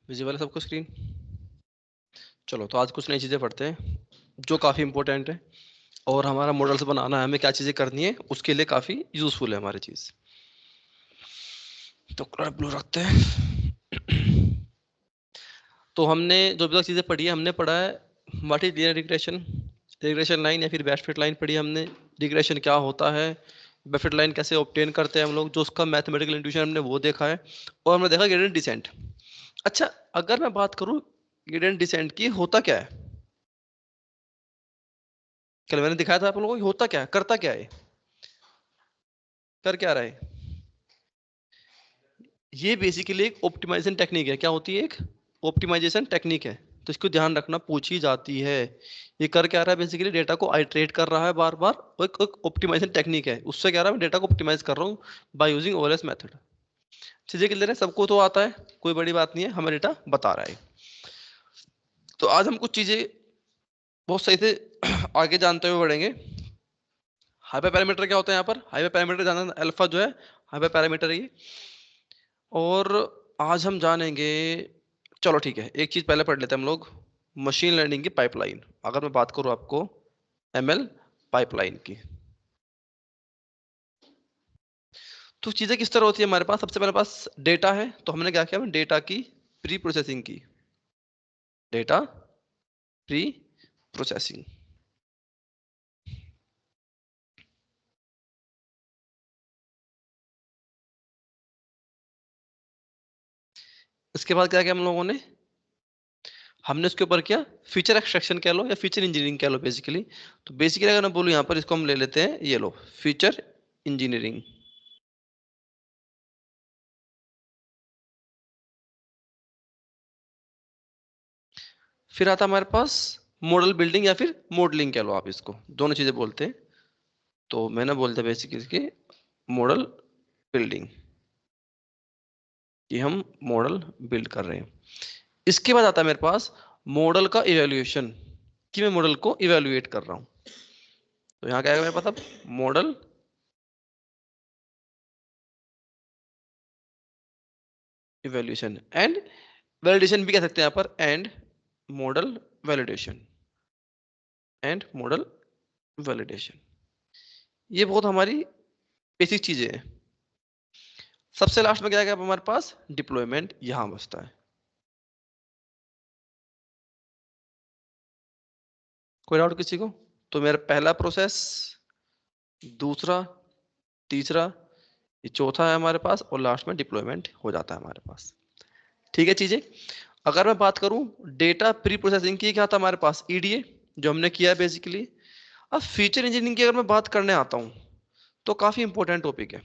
Visible है सबको screen? चलो तो आज कुछ नई चीजें पढ़ते हैं जो काफी इंपॉर्टेंट है, और हमारा मॉडल्स बनाना है, हमें क्या चीजें करनी है उसके लिए काफी यूजफुल है हमारी चीज। तो कलर ब्लू रखते हैं। तो हमने जो भी चीजें पढ़ी है, हमने पढ़ा है what is linear regression, regression line या फिर बेस्ट फिट लाइन पढ़ी हमने, रिग्रेशन क्या होता है, बेस्ट फिट लाइन कैसे ऑब्टेन करते हैं हम लोग, जो उसका मैथमेटिकल इंट्यूशन हमने वो देखा है, और हमने देखा ग्रेडिएंट डिसेंट। अच्छा, अगर मैं बात करूं ग्रेडिएंट डिसेंट की, होता क्या है? कल मैंने दिखाया था आप लोगों को, होता क्या है, करता क्या है, कर क्या रहा है? ये बेसिकली एक ऑप्टिमाइजेशन टेक्निक है। क्या होती है? एक ऑप्टिमाइजेशन टेक्निक है। तो इसको ध्यान रखना, पूछी जाती है। ये कर क्या रहा है? बेसिकली डेटा को आइटरेट कर रहा है बार बार, एक ऑप्टिमाइजेशन टेक्निक है। उससे क्या रहा है, मैं डेटा को ऑप्टिमाइज कर रहा हूँ बाय यूजिंग ओएलएस मेथड। चीजें क्लियर है सबको? तो आता है, कोई बड़ी बात नहीं है, हमें डेटा बता रहा है। तो आज हम कुछ चीजें बहुत सही से आगे जानते हुए बढ़ेंगे। हाइपर पैरामीटर क्या होता है? यहाँ पर हाइपर पैरामीटर जाना, अल्फा जो है हाइपर पैरामीटर है ये। और आज हम जानेंगे, चलो ठीक है, एक चीज पहले पढ़ लेते हैं हम लोग, मशीन लर्निंग की पाइपलाइन। अगर मैं बात करूं आपको एमएल पाइपलाइन की, तो चीजें किस तरह होती है हमारे पास? सबसे पहले पास डेटा है, तो हमने क्या किया, डेटा की प्री प्रोसेसिंग की, डेटा प्री प्रोसेसिंग। इसके बाद क्या किया हम लोगों ने? हमने उसके ऊपर किया फीचर एक्सट्रैक्शन कह लो या फीचर इंजीनियरिंग कह लो बेसिकली। तो बेसिकली अगर मैं बोलूं यहां पर, इसको हम ले लेते हैं, ये लो फीचर इंजीनियरिंग। फिर आता हमारे पास मॉडल बिल्डिंग या फिर मॉडलिंग कह लो आप इसको, दोनों चीजें बोलते हैं। तो मैंने बोलते बेसिकली कि मॉडल बिल्डिंग, कि हम मॉडल बिल्ड कर रहे हैं। इसके बाद आता है मेरे पास मॉडल का इवैल्यूएशन, कि मैं मॉडल को इवैल्यूएट कर रहा हूं। तो यहां क्या है मेरे पास अब, मॉडल इवैल्यूएशन एंड वैलिडेशन भी कह सकते हैं यहां पर, and model validation, and model validation. ये बहुत हमारी बेसिक चीजें हैं। सबसे लास्ट में क्या है हमारे पास? डिप्लॉयमेंट यहां बचता है। कोई डाउट किसी को? तो मेरा पहला प्रोसेस, दूसरा, तीसरा, ये चौथा है हमारे पास, और लास्ट में डिप्लॉयमेंट हो जाता है हमारे पास। ठीक है चीजें। अगर मैं बात करूं डेटा प्री प्रोसेसिंग की, क्या था हमारे पास? ईडीए, जो हमने किया है बेसिकली। अब फीचर इंजीनियरिंग की अगर मैं बात करने आता हूं, तो काफी इंपॉर्टेंट टॉपिक है।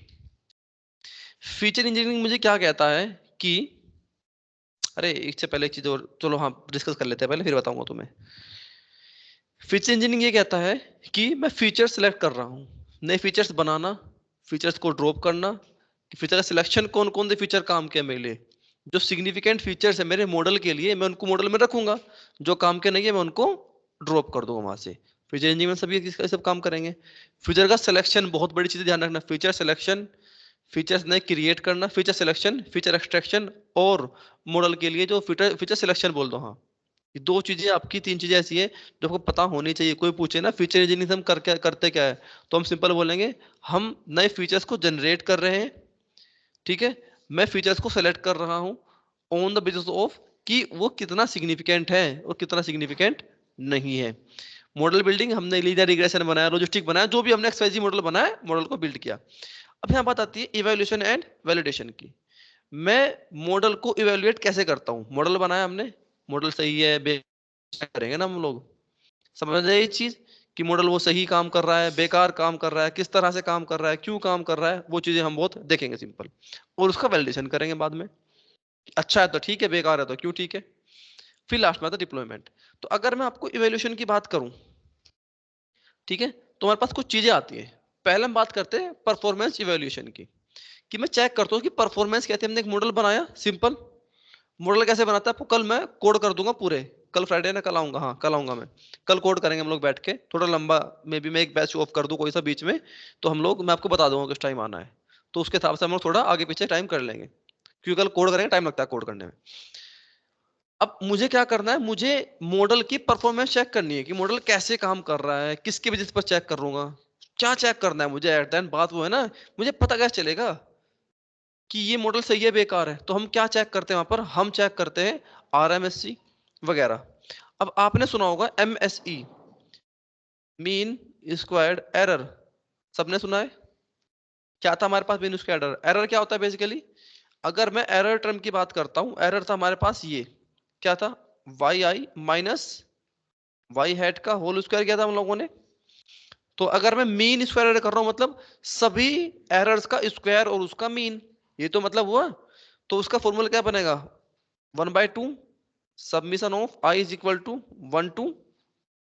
फीचर इंजीनियरिंग मुझे क्या कहता है कि, अरे इससे पहले एक चीज और, चलो हाँ डिस्कस कर लेते हैं पहले, फिर बताऊंगा तुम्हें। फीचर इंजीनियरिंग ये कहता है कि मैं फीचर सेलेक्ट कर रहा हूँ, नए फीचर्स बनाना, फीचर्स को ड्रॉप करना, फीचर का सिलेक्शन, कौन कौन से फीचर काम के मेरे लिए, जो सिग्निफिकेंट फीचर्स है मेरे मॉडल के लिए, मैं उनको मॉडल में रखूंगा, जो काम के नहीं है मैं उनको ड्रॉप कर दूंगा वहां से। फीचर इंजीनियरिंग में सभी सब काम करेंगे। फीचर का सिलेक्शन, बहुत बड़ी चीज ध्यान रखना, फीचर सिलेक्शन, फीचर्स नए क्रिएट करना, फीचर सिलेक्शन, फीचर एक्सट्रैक्शन, और मॉडल के लिए जो फीचर फीचर सिलेक्शन बोल दो, हाँ। ये दो चीजें आपकी, तीन चीजें ऐसी है जो आपको पता होनी चाहिए। कोई पूछे ना फीचर इंजीनियरिंग हम करते क्या है, तो हम सिंपल बोलेंगे हम नए फीचर्स को जनरेट कर रहे हैं, ठीक है, मैं फीचर्स को सेलेक्ट कर रहा हूं ऑन द बेसिस ऑफ कि वो कितना सिग्निफिकेंट है और कितना सिग्निफिकेंट नहीं है। मॉडल बिल्डिंग हमने लीनियर रिग्रेशन बनाया, लॉजिस्टिक बनाया, जो भी हमने एक्सवाइजी मॉडल बनाया, मॉडल को बिल्ड किया। अब यहाँ बात आती है इवैल्यूएशन एंड वैलिडेशन की। मैं मॉडल को इवैल्यूएट कैसे करता हूँ? मॉडल बनाया हमने, मॉडल सही है करेंगे ना हम लोग, समझ रहे ये चीज कि मॉडल वो सही काम कर रहा है, बेकार काम कर रहा है, किस तरह से काम कर रहा है, क्यों काम कर रहा है, वो चीजें हम बहुत देखेंगे सिंपल, और उसका वैलिडेशन करेंगे बाद में। अच्छा है तो ठीक है, बेकार है तो क्यों ठीक है। फिर लास्ट में आता है डिप्लॉयमेंट। तो अगर मैं आपको इवैल्यूएशन की बात करूं, ठीक है, तो हमारे पास कुछ चीजें आती है। पहले हम बात करते हैं परफॉर्मेंस इवैल्यूएशन की, कि मैं चेक करता हूँ कि परफॉर्मेंस कहते हैं, हमने एक मॉडल बनाया सिंपल। मॉडल कैसे बनाता है आपको कल मैं कोड कर दूंगा पूरे, कल फ्राइडे ना, कल आऊंगा, हाँ कल आऊंगा मैं, कल कोड करेंगे हम लोग बैठ के, थोड़ा लंबा, मे बी मैं एक बैच ऑफ कर दूं कोई सा बीच में, तो हम लोग, मैं आपको बता दूंगा किस टाइम आना है, तो उसके हिसाब से हम लोग थोड़ा आगे पीछे टाइम कर लेंगे, क्योंकि कल कोड करेंगे, टाइम लगता है कोड करने में। अब मुझे क्या करना है, मुझे मॉडल की परफॉर्मेंस चेक करनी है कि मॉडल कैसे काम कर रहा है, किसके बेसिस पर चेक करूंगा, क्या चेक करना है मुझे, एट द एंड बात वो है ना, मुझे पता कैसे चलेगा कि ये मॉडल सही है बेकार है। तो हम क्या चेक करते हैं वहां पर, हम चेक करते हैं आरएमएससी वगैरह। अब आपने सुना होगा एमएसई, मीन स्क्वायर्ड एरर, सबने सुना है? क्या था हमारे पास मीन स्क्वायर्ड एरर? एरर क्या होता है बेसिकली? अगर मैं एरर टर्म की बात करता हूं, एरर था हमारे पास ये, क्या था, Y i minus y hat का होल स्क्वायर किया था हम लोगों ने। तो अगर मैं मीन स्क्वायर एरर कर रहा हूं, मतलब सभी एरर्स का स्क्वायर और उसका मीन, ये तो मतलब हुआ। तो उसका फॉर्मूला क्या बनेगा, 1/2 submission of i is equal to 1 to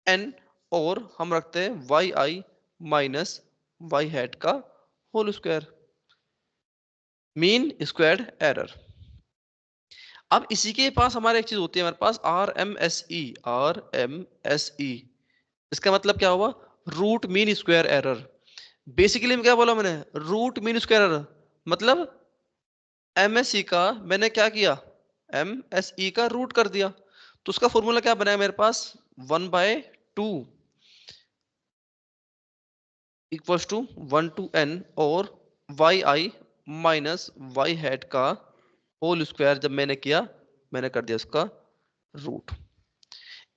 n, और हम रखते हैं y i minus y hat का whole square, mean squared error. अब इसी के पास हमारे एक चीज होती है, हमारे पास R M S E, R M S E, इसका मतलब क्या हुआ, root mean square error. Basically क्या बोला मैंने, रूट मीन स्क्वायर एरर, मतलब एमएसई का मैंने क्या किया, एमएसई का रूट कर दिया। तो उसका फॉर्मूला क्या बनाया मेरे पास, 1/2 इक्वल्स टू 1 टू एन, और Y i minus y hat का होल स्क्वायर, जब मैंने किया, मैंने कर दिया उसका रूट।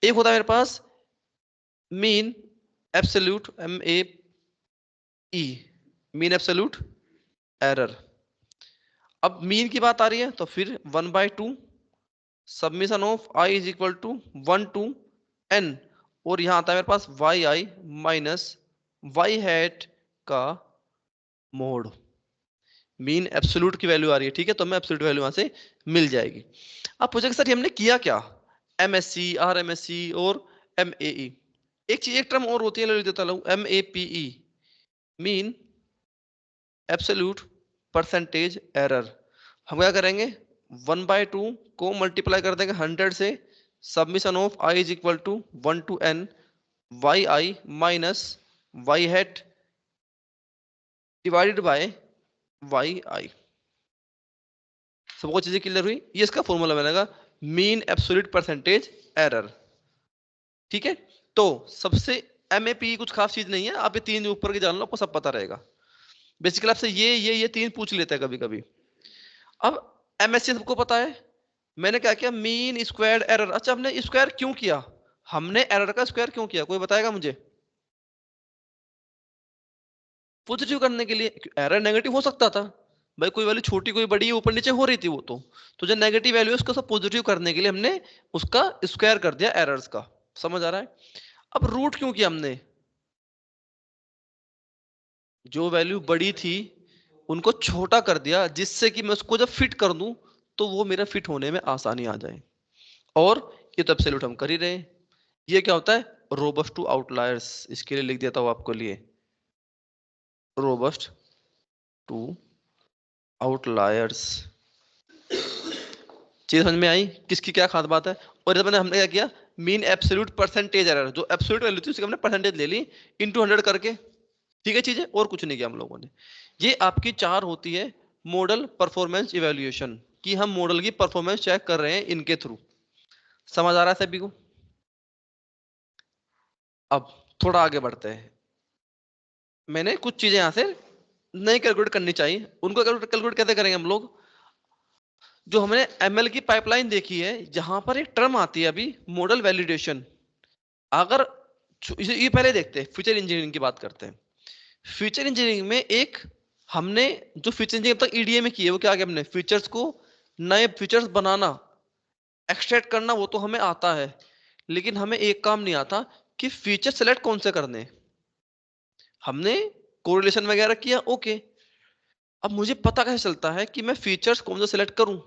एक होता है मेरे पास mean absolute, M A E, mean absolute error. अब मीन की बात आ रही है तो फिर 1/2 submission of i is equal to 1 to n, और यहां आता है मेरे पास y i minus y hat का मोड। मीन एब्सोल्यूट की वैल्यू आ रही है, ठीक है, तो मैं एब्सोल्यूट वैल्यू वहां से मिल जाएगी। अब पूछेगा सर हमने किया क्या, एमएससी, आरएमएससी और एमएई। एक चीज, एक टर्म और होती है, ले देता हूं, एमएपीई, मीन एब्सोल्यूट परसेंटेज एरर। हम क्या करेंगे, 1/2 को मल्टीप्लाई कर देंगे 100 से, submission of i is equal to 1 to n y i minus y hat divided by y i. सबको चीजें क्लियर हुई? ये इसका फॉर्मूला बनेगा, मीन एब्सोल्यूट परसेंटेज एरर, ठीक है। तो सबसे एमएपी कुछ खास चीज नहीं है, आप ये तीन ऊपर के जान लो, आपको सब पता रहेगा। बेसिकली आपसे ये तीन पूछ लेते हैं कभी कभी। अब एमएससी सबको पता है, मैंने क्या किया, मीन स्क्वायर्ड एरर। अच्छा, हमने स्क्वायर क्यों किया, हमने एरर का स्क्वायर क्यों किया, कोई बताएगा मुझे? पॉजिटिव करने के लिए, एरर नेगेटिव हो सकता था भाई, कोई वैल्यू छोटी कोई बड़ी ऊपर नीचे हो रही थी वो तो जो नेगेटिव वैल्यू है उसको सब पॉजिटिव करने के लिए हमने उसका स्क्वायर कर दिया एरर्स का। समझ आ रहा है? अब रूट क्यों किया हमने, जो वैल्यू बड़ी थी उनको छोटा कर दिया, जिससे कि मैं उसको जब फिट कर दूं तो वो मेरा फिट होने में आसानी आ जाए। और ये तो एब्सोल्यूट हम कर ही रहे हैं। ये क्या होता है, रोबस्ट टू आउटलायर्स, इसके लिए लिख देता हूं आपको लिए, रोबस्ट टू आउटलायर्स। चीज समझ में आई किसकी क्या खास बात है? और जब मैंने हमने क्या किया, मीन एब्सोल्यूट परसेंटेज एरर, जो एब्सोल्यूट वैल्यू थी उसकी हमने परसेंटेज ले ली इनटू 100 करके, ठीक है चीजें, और कुछ नहीं किया हम लोगों ने। ये आपकी चार होती है मॉडल परफॉर्मेंस इवैल्यूएशन, कि हम मॉडल की परफॉर्मेंस चेक कर रहे हैं इनके थ्रू। समझ आ रहा है सभी को? अब थोड़ा आगे बढ़ते हैं। मैंने कुछ चीजें यहां से नहीं कैलकुलेट करनी चाहिए, उनको कैलकुलेट कैसे करेंगे हम लोग, जो हमने एमएल की पाइपलाइन देखी है, जहां पर एक टर्म आती है अभी, मॉडल वैलिडेशन। अगर ये पहले देखते हैं, फीचर इंजीनियरिंग की बात करते हैं। फीचर इंजीनियरिंग में एक हमने जो फीचर इंजीनियरिंग अब तक ईडीए में की है, वो क्या किया हमने, फीचर्स को, नए फीचर्स बनाना, एक्सट्रैक्ट करना, वो तो हमें आता है, लेकिन हमें एक काम नहीं आता कि फीचर सेलेक्ट कौन से करने। हमने कोरिलेशन वगैरह किया, ओके। अब मुझे पता कैसे चलता है कि मैं फीचर्स कौन से सेलेक्ट करूं?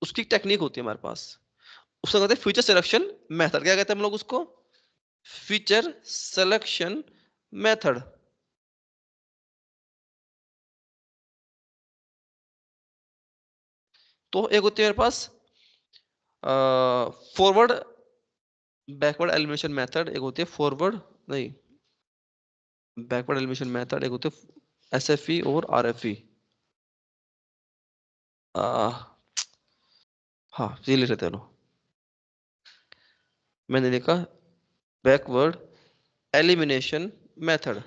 उसकी टेक्निक होती है हमारे पास, उसको कहते हैं फीचर सिलेक्शन मेथड। क्या कहते हैं हम लोग उसको? Feature selection method. तो एक होती है मेरे पास फॉरवर्ड बैकवर्ड एलिमिनेशन मेथड, एक होती है फॉरवर्ड नहीं बैकवर्ड एलिमिनेशन मेथड, एक होती है एसएफई और आरएफई। हाँ, ये ले लेते हैं लो। मैंने लिखा बैकवर्ड एलिमिनेशन मेथड।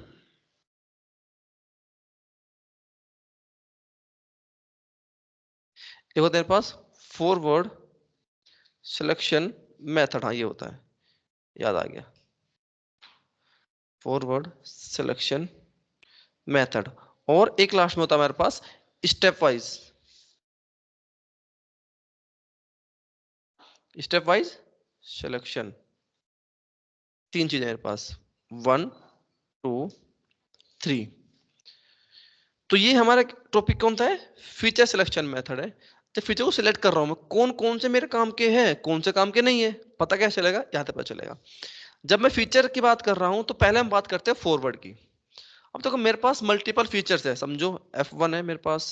एक होता है मेरे पास फॉरवर्ड सिलेक्शन मेथड। हाँ, ये होता है, याद आ गया, फॉरवर्ड सिलेक्शन मेथड। और एक लास्ट में होता है हमारे पास stepwise, stepwise selection. तीन चीजें मेरे पास, 1 2 3। तो ये हमारा टॉपिक कौन सा है? फीचर सिलेक्शन मेथड है। तो फीचर को सिलेक्ट कर रहा हूं मैं, कौन कौन से मेरे काम के हैं, कौन से काम के नहीं है, पता कैसे चलेगा? यहाँ पे पता चलेगा। जब मैं फीचर की बात कर रहा हूं, तो पहले हम बात करते हैं फॉरवर्ड की। अब देखो मेरे पास मल्टीपल फीचर्स है, समझो F1 है मेरे पास,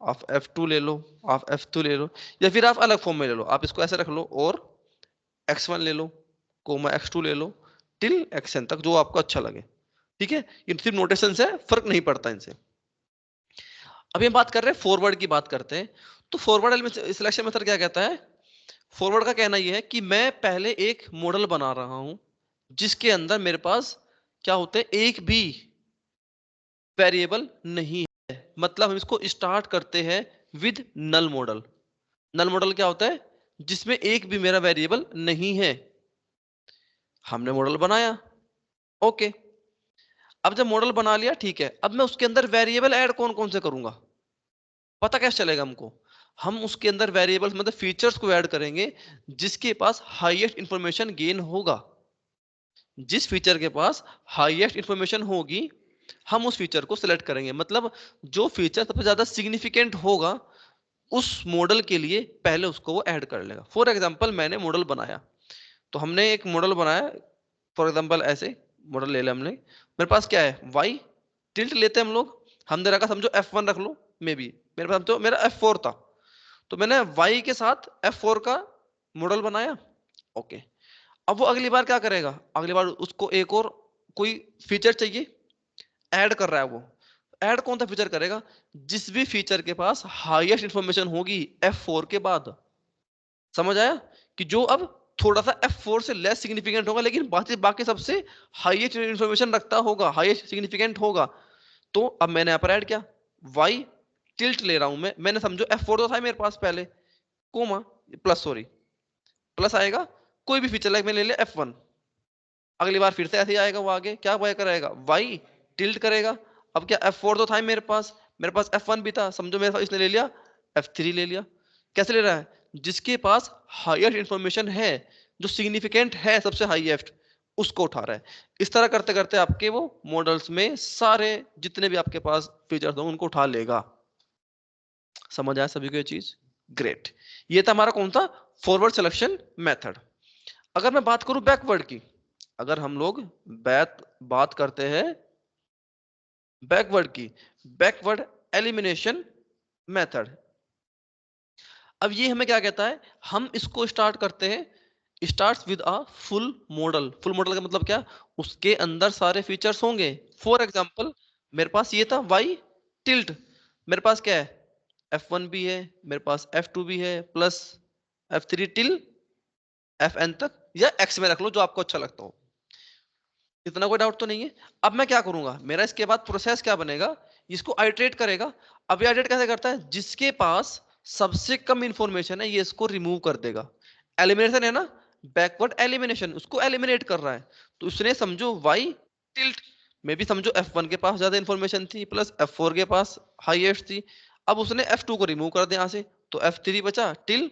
आप F2 ले लो, आप F2 ले लो, या फिर आप अलग फॉर्म में ले लो, आप इसको ऐसे रख लो, और X1 ले लो, कोमा X2 ले लो, टिल Xn तक, जो आपको अच्छा लगे। ठीक है, ये सिर्फ नोटेशन है, फर्क नहीं पड़ता इनसे। अभी हम बात कर रहे हैं फॉरवर्ड की, बात करते हैं। तो फॉरवर्ड सिलेक्शन मेथड क्या कहता है? फॉरवर्ड का कहना यह है कि मैं पहले एक मॉडल बना रहा हूं, जिसके अंदर मेरे पास क्या होते हैं, एक भी वेरिएबल नहीं है। मतलब हम इसको स्टार्ट करते हैं with null model. Null model क्या होता है? जिसमें एक भी मेरा वेरिएबल नहीं है। हमने मॉडल बनाया, ओके। अब जब मॉडल बना लिया, ठीक है, अब मैं उसके अंदर वेरिएबल ऐड कौन कौन से करूंगा, पता कैसे चलेगा हमको? हम उसके अंदर वेरिएबल्स मतलब फीचर्स को ऐड करेंगे जिसके पास हाईएस्ट इंफॉर्मेशन गेन होगा। जिस फीचर के पास हाईएस्ट इंफॉर्मेशन होगी, हम उस फीचर को सिलेक्ट करेंगे। मतलब जो फीचर सबसे ज्यादा सिग्निफिकेंट होगा, उस मॉडल के लिए पहले उसको वो ऐड कर लेगा। फॉर एग्जांपल मैंने मॉडल बनाया, तो हमने एक मॉडल बनाया, फॉर एग्जांपल ऐसे मॉडल ले लिया हमने। मेरे पास क्या है, वाई टिल्ट लेते हैं हम लोग, हमने रखा, समझो F1 रख लो, मे बी मेरे पास तो मेरा F4 था, तो मैंने वाई के साथ F4 का मॉडल बनाया, ओके। अब वो अगली बार क्या करेगा, अगली बार उसको एक और कोई फीचर चाहिए, ऐड कर रहा है वो। ऐड कौन सा फीचर करेगा? जिस भी फीचर के पास हाईएस्ट इंफॉर्मेशन होगी F4 के बाद। समझ आया? कि जो अब थोड़ा सा F4 से लेस सिग्निफिकेंट होगा, लेकिन बाकी बाकी सबसे हाईएस्ट इंफॉर्मेशन रखता होगा, हाईएस्ट सिग्निफिकेंट होगा। तो अब मैंने यहाँ पर ऐड किया, वाई टिल्ट ले रहा हूं मैंने समझो F4 तो था मेरे पास पहले, कोमा प्लस, सॉरी प्लस आएगा, कोई भी फीचर लाइक मैंने ले लिया F1। अगली बार फिर से ऐसे ही आएगा, वो आगे क्या वाई करेगा, वाई टिल्ट करेगा। अब क्या F4 तो था ही मेरे पास F1 भी था, समझो मेरे पास इसने ले लिया F3 ले लिया। कैसे ले रहा है? जिसके पास हाईएस्ट इंफॉर्मेशन है, जो सिग्निफिकेंट है सबसे हाईएस्ट, उसको उठा रहा है। इस तरह करते करते आपके वो मॉडल्स में सारे जितने भी आपके पास फीचर्स होंगे उनको उठा लेगा। समझ आया सभी को ये चीज? ग्रेट। ये था हमारा कौन सा, फॉरवर्ड सिलेक्शन मेथड। अगर मैं बात करूं बैकवर्ड की, अगर हम लोग बात करते हैं बैकवर्ड की, बैकवर्ड एलिमिनेशन मेथड। अब ये हमें क्या कहता है, हम इसको स्टार्ट करते हैं, starts with a full model. Full model का मतलब क्या? उसके अंदर सारे फीचर्स होंगे। फॉर एग्जांपल मेरे पास ये था वाई टिल्ट, मेरे पास क्या है, F1 भी है, मेरे पास F2 भी है, प्लस F3 टिल Fn तक, या X में रख लो जो आपको अच्छा लगता हो। इतना कोई डाउट तो नहीं है? अब मैं क्या करूंगा, मेरा इसके बाद प्रोसेस क्या बनेगा, इसको आइटरेट करेगा। अब ये आइटरेट कैसे करता है? जिसके पास सबसे कम इंफॉर्मेशन है ये इसको रिमूव कर देगा। एलिमिनेशन है ना, बैकवर्ड एलिमिनेशन, उसको एलिमिनेट कर रहा है। तो उसने समझो वाई टिल्ट में भी समझो F1 के पास ज्यादा इंफॉर्मेशन थी प्लस F4 के पास हाईएस्ट थी। अब उसने F2 को रिमूव कर दिया यहाँ से, तो F3 बचा टिल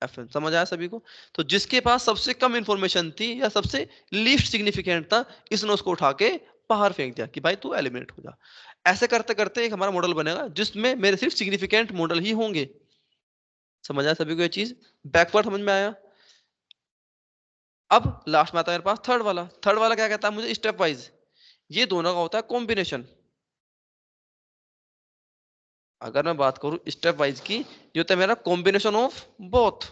F1। समझ आया सभी को? तो जिसके पास सबसे कम इंफॉर्मेशन थी या सबसे लीस्ट सिग्निफिकेंट था, इसने उसको उठा के बाहर फेंक दिया कि भाई तू एलिमिनेट हो जा। ऐसे करते करते एक हमारा मॉडल बनेगा जिसमें मेरे सिर्फ सिग्निफिकेंट मॉडल ही होंगे। समझ आया सभी को ये चीज? बैकवर्ड समझ में आया? अब लास्ट में आता है मेरे पास थर्ड वाला। थर्ड वाला क्या कहता है मुझे? Step wise. ये दोनों का होता है कॉम्बिनेशन। अगर मैं बात करूं स्टेप वाइज की, ये होता है मेरा combination of both.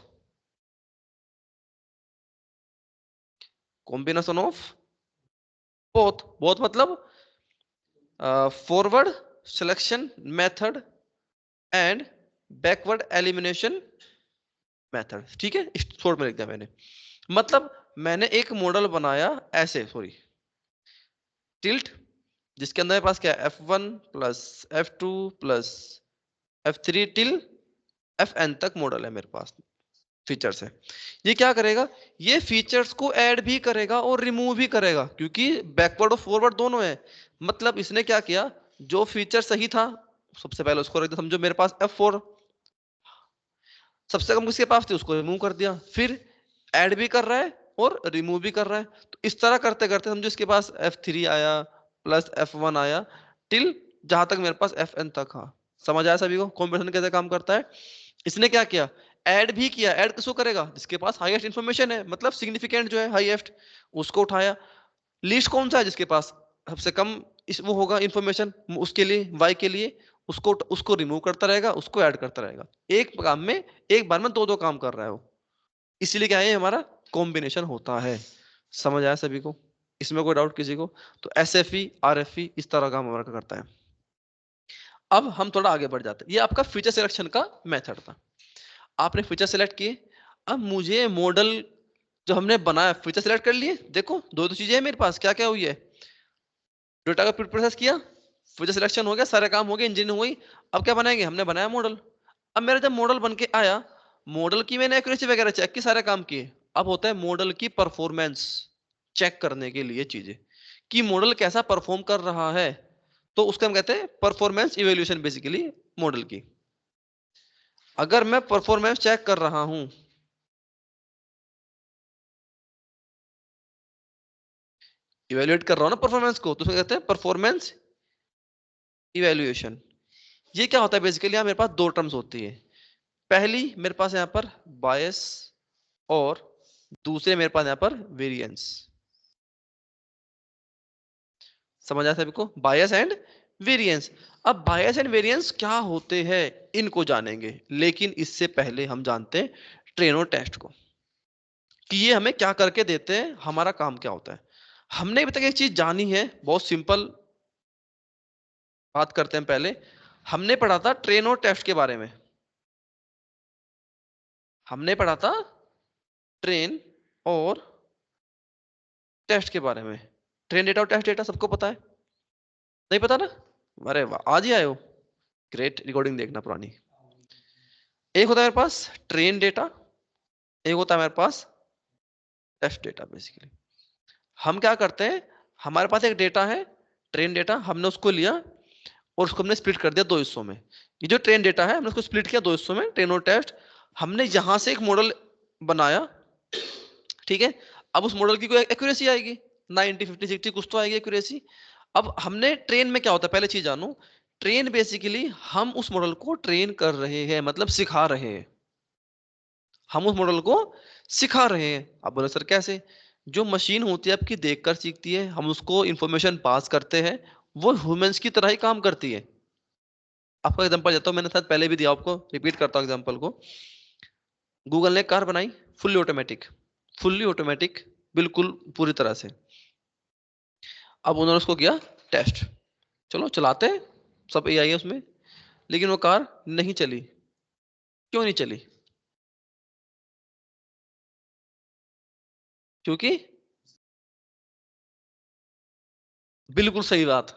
Combination of both. Both मतलब forward selection method and backward elimination method. ठीक है, शॉर्ट में लिख दिया मैंने। मतलब मैंने एक मॉडल बनाया ऐसे, सॉरी टिल्ट, जिसके अंदर मेरे पास क्या है F1 plus F2 plus F3 till Fn तक मॉडल है मेरे पास, फीचर्स है। ये क्या करेगा? ये फीचर्स को ऐड भी करेगा और रिमूव भी करेगा, क्योंकि बैकवर्ड और फॉरवर्ड दोनों है। मतलब इसने क्या किया, जो फीचर सही था सबसे पहले उसको रख दिया। समझो मेरे पास F4 सबसे कम किसके पास थी, उसको रिमूव कर दिया। फिर ऐड भी कर रहा है और रिमूव भी कर रहा है। तो इस तरह करते करते समझो इसके पास F3 आया प्लस F1 आया टिल जहां तक मेरे पास Fn तक। हाँ समझ आया सभी को कॉम्बिनेशन कैसे काम करता है? इसने क्या किया, ऐड भी किया। ऐड किसको करेगा? जिसके पास हाईएस्ट इंफॉर्मेशन है, मतलब सिग्निफिकेंट जो है हाईएस्ट, उसको उठाया। लीस्ट कौन सा है? जिसके पास सबसे कम वो होगा इंफॉर्मेशन, उसके लिए वाई के लिए उसको उसको रिमूव करता रहेगा, उसको ऐड करता रहेगा। एक काम में एक बार में दो दो काम कर रहा है वो। इसीलिए क्या है हमारा कॉम्बिनेशन होता है। समझ आया सभी को? इसमें कोई डाउट किसी को? तो SFE RFE इस तरह काम हमारा करता है। अब हम थोड़ा आगे बढ़ जाते हैं। ये आपका फीचर सिलेक्शन का मेथड था। आपने फीचर सेलेक्ट किए। अब मुझे मॉडल जो हमने बनाया, फीचर सेलेक्ट कर लिए। देखो दो दो चीजें हैं मेरे पास, क्या क्या हुई है? डेटा का प्रोसेस किया, फीचर सिलेक्शन हो गया, सारे काम हो गए, इंजीनियरिंग हो गई। अब क्या बनाएंगे? हमने बनाया मॉडल। अब मेरा जब मॉडल बन के आया, मॉडल की मैंने एक्यूरेसी वगैरह चेक की, सारे काम किए। अब होता है मॉडल की परफॉर्मेंस चेक करने के लिए चीजें, कि मॉडल कैसा परफॉर्म कर रहा है। तो उसका हम कहते हैं परफॉर्मेंस इवेल्यूएशन बेसिकली मॉडल की। अगर मैं परफॉर्मेंस चेक कर रहा हूं, इवेल्युएट कर रहा हूं ना परफॉर्मेंस को, तो उसको कहते हैं परफॉर्मेंस इवेल्युएशन। ये क्या होता है बेसिकली? यहां मेरे पास दो टर्म्स होती है। पहली मेरे पास यहां पर बायस और दूसरे मेरे पास यहां पर वेरिएंस। समझ आया सभी को? Bias and variance. अब बायस एंड वेरिएंस क्या होते हैं इनको जानेंगे, लेकिन इससे पहले हम जानते हैं ट्रेनो टेस्ट को, कि ये हमें क्या करके देते हैं, हमारा काम क्या होता है। हमने अभी तक एक चीज जानी है, बहुत सिंपल बात करते हैं पहले। हमने पढ़ा था ट्रेनो टेस्ट के बारे में। हमने पढ़ा था ट्रेन और टेस्ट के बारे में। ट्रेन डेटा और टेस्ट डेटा सबको पता है? नहीं पता ना? अरे वाह, आज ही आए हो, ग्रेट। रिकॉर्डिंग देखना पुरानी। एक होता है मेरे पास ट्रेन डेटा, एक होता है मेरे पास टेस्ट डेटा। बेसिकली हम क्या करते हैं, हमारे पास एक डेटा है ट्रेन डेटा, हमने उसको लिया और उसको हमने स्प्लिट कर दिया दो हिस्सों में। ये जो ट्रेन डेटा है हमने उसको स्प्लिट किया दो हिस्सों में, ट्रेन और टेस्ट। हमने यहां से एक मॉडल बनाया, ठीक है। अब उस मॉडल की कोई एक्यूरेसी आएगी 90 50 60 कुछ तो आएगी एक्यूरेसी। अब हमने ट्रेन में क्या होता है पहले चीज जानू। ट्रेन बेसिकली हम उस मॉडल को ट्रेन कर रहे हैं, मतलब सिखा रहे हैं। हम उस मॉडल को सिखा रहे हैं। आप बोले सर कैसे? जो मशीन होती है आपकी देखकर सीखती है, हम उसको इंफॉर्मेशन पास करते हैं, वो ह्यूमंस की तरह ही काम करती है। आपका एग्जांपल देता हूं, मैंने शायद पहले भी दिया, आपको रिपीट करता हूं एग्जांपल को। गूगल ने कार बनाई फुल्ली ऑटोमेटिक, फुल्ली ऑटोमेटिक, बिल्कुल पूरी तरह से। अब उन्होंने उसको किया टेस्ट, चलो चलाते हैं, सब एआई है उसमें। लेकिन वो कार नहीं चली। क्यों नहीं चली? क्योंकि बिल्कुल सही बात।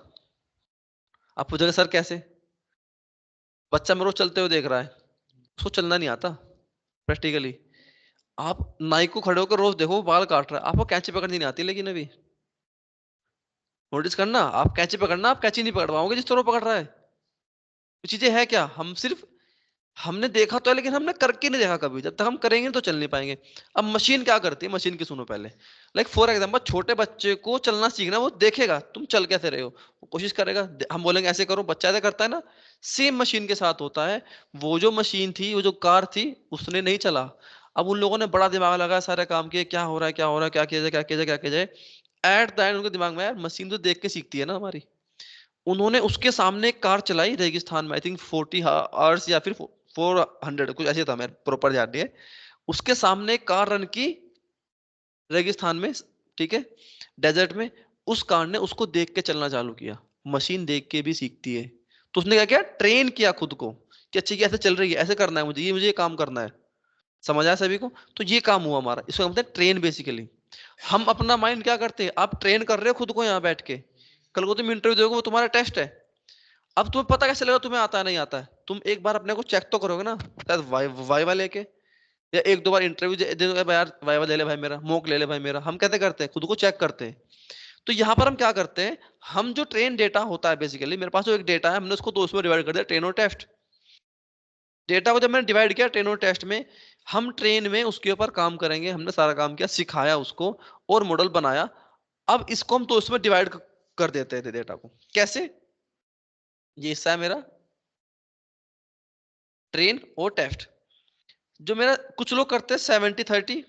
आप पूछोगे सर कैसे? बच्चा मेरे को चलते हुए देख रहा है, उसको चलना नहीं आता प्रैक्टिकली। आप नाई को खड़े होकर रोज देखो, बाल काट रहा है, आपको कैंची पकड़नी नहीं आती, लेकिन अभी नोटिस करना, आप कैंची पकड़ना, आप कैंची नहीं पकड़ पाओगे जिस तरह वो पकड़ रहा है। तो चीजें है क्या, हम सिर्फ हमने देखा तो है, लेकिन हमने करके नहीं देखा कभी। जब तक हम करेंगे तो चल नहीं पाएंगे। अब मशीन क्या करती है, मशीन की सुनो पहले। लाइक फॉर एग्जांपल, छोटे बच्चे को चलना सीखना, वो देखेगा तुम चल कैसे रहे हो, वो कोशिश करेगा, हम बोलेंगे ऐसे करो, बच्चा ऐसे करता है ना। सेम मशीन के साथ होता है। वो जो मशीन थी, वो जो कार थी, उसने नहीं चला। अब उन लोगों ने बड़ा दिमाग लगाया, सारे काम किए, क्या हो रहा है, क्या हो रहा है, क्या किया जाए, क्या किया जाए, क्या किया जाए। एट द एंड उनके दिमाग में, यार मशीन तो देख के सीखती है ना हमारी। उन्होंने उसके सामने एक कार चलाई रेगिस्तान में, आई थिंक 40 आवर्स या फिर 400, कुछ ऐसे था, मैं प्रॉपर याद नहीं है। उसके सामने एक कार रन की रेगिस्तान में, ठीक है, डेजर्ट में। उस कार ने उसको देख के चलना चालू किया। मशीन देख के भी सीखती है। तो उसने क्या किया, ट्रेन किया खुद को कि अच्छी की ऐसे चल रही है, ऐसे करना है मुझे, ये काम करना है। समझ आया सभी को? तो ये काम हुआ हमारा, इसको बोलते हैं ट्रेन बेसिकली। हम अपना माइंड क्या करते हैं, आप ट्रेन कर रहे हो खुद को यहाँ बैठ के। कल को तुम इंटरव्यू दोगे, वो तुम्हारा टेस्ट है। अब तुम्हें पता कैसे लगा तुम्हें आता है नहीं आता है? तुम एक बार अपने को चेक तो करोगे ना, शायद वाइवा लेके, या एक दो बार इंटरव्यू दे दे दोगे, यार वाइवा ले ले भाई मेरा, मॉक ले ले भाई मेरा। हम कैसे करते हैं, खुद को चेक करते हैं। तो यहाँ पर हम क्या करते हैं, हम जो ट्रेन डेटा होता है बेसिकली, मेरे पास जो एक डेटा है, हमने उसको दो में डिवाइड कर दिया, ट्रेन और टेस्ट। डेटा को जब मैंने डिवाइड किया ट्रेन और टेस्ट में, हम ट्रेन में उसके ऊपर काम करेंगे, हमने सारा काम किया, सिखाया उसको और मॉडल बनाया। अब इसको हम तो उसमें डिवाइड कर देते थे डेटा को। कैसे? ये हिस्सा है मेरा ट्रेन और टेस्ट। जो मेरा, कुछ लोग करते हैं 70-30,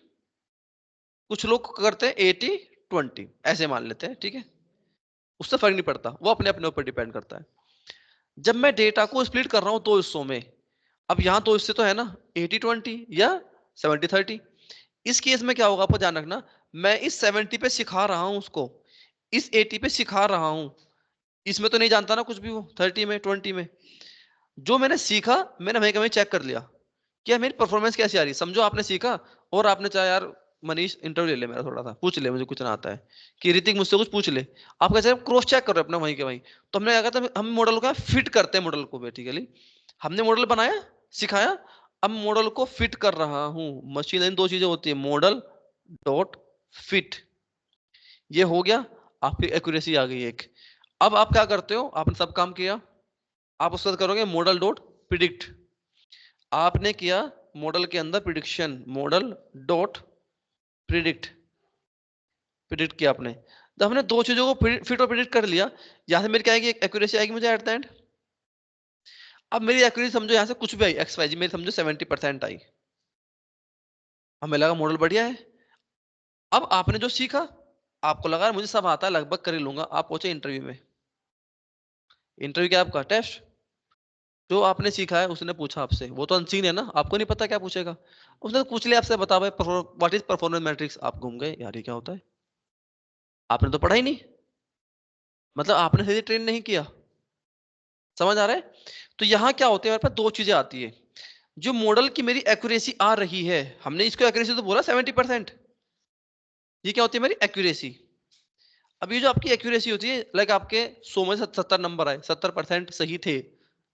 कुछ लोग करते हैं 80-20, ऐसे मान लेते हैं, ठीक है। उससे फर्क नहीं पड़ता, वो अपने अपने ऊपर डिपेंड करता है। जब मैं डेटा को स्प्लिट कर रहा हूं दो हिस्सों में, अब यहां दो हिस्से तो है ना, 80-20 या 70-30। इस केस में क्या होगा, आपको ध्यान रखना, मैं इस 70 पे सिखा रहा हूं उसको, इस 80 पे सिखा रहा हूं। इसमें तो नहीं जानता ना कुछ भी, वो 30 में 20 में जो मैंने सीखा, मैंने वहीं कहीं चेक कर लिया कि यार मेरी परफॉर्मेंस कैसी आ रही है। समझो आपने सीखा, और आपने चाहे यार मनीष इंटरव्यू ले ले मेरा, थोड़ा सा पूछ ले, मुझे कुछ ना आता है, कि ऋतिक मुझसे कुछ पूछ ले। आप कैसे क्रॉस चेक करो अपना वहीं के वहीं। तो हमने क्या कहा, हम मॉडल को फिट करते हैं, मॉडल को बेसिकली हमने मॉडल बनाया, सिखाया, अब मॉडल को फिट कर रहा हूं। मशीन लर्निंग दो चीजें होती है, मॉडल डॉट फिट। ये हो गया, आपकी एक्यूरेसी आ गई एक। अब आप क्या करते हो, आपने सब काम किया, आप उसके बाद करोगे मॉडल डॉट प्रिडिक्ट। आपने किया मॉडल के अंदर prediction, model dot predict, predict किया आपने। तो हमने दो चीजों को फिट और प्रिडिक्ट कर लिया। यहां से मेरी क्या आएगी, एक्यूरेसी आएगी मुझे एट द एंड। अब मेरी एक्यूरेसी समझो, यहां से कुछ भी आई एक्स वाई जी, मेरी समझो 70% आई। हमें लगा मॉडल बढ़िया है। अब आपने जो सीखा, आपको लगा मुझे सब आता है, लगभग कर ही लूंगा, आप पहुंचे इंटरव्यू में। इंटरव्यू क्या आपका टेस्ट, जो आपने सीखा है उसने पूछा आपसे, वो तो अनसीन है ना, आपको नहीं पता क्या पूछेगा। उसने तो पूछ लिया आपसे, बता भाई व्हाट इज परफॉर्मेंस मैट्रिक्स। आप घूम गए, यार ये क्या होता है, आपने तो पढ़ा ही नहीं, मतलब आपने सही ट्रेन नहीं किया। समझ आ रहा है? तो यहाँ क्या होते हैं, हमारे पास दो चीजें आती है। जो मॉडल की मेरी एक्यूरेसी आ रही है, हमने इसको एक्यूरेसी तो बोला 70%, ये क्या होती है मेरी एक्यूरेसी। अब ये जो आपकी एक्यूरेसी होती है, लाइक आपके 100 में 70 नंबर आए, 70% सही थे,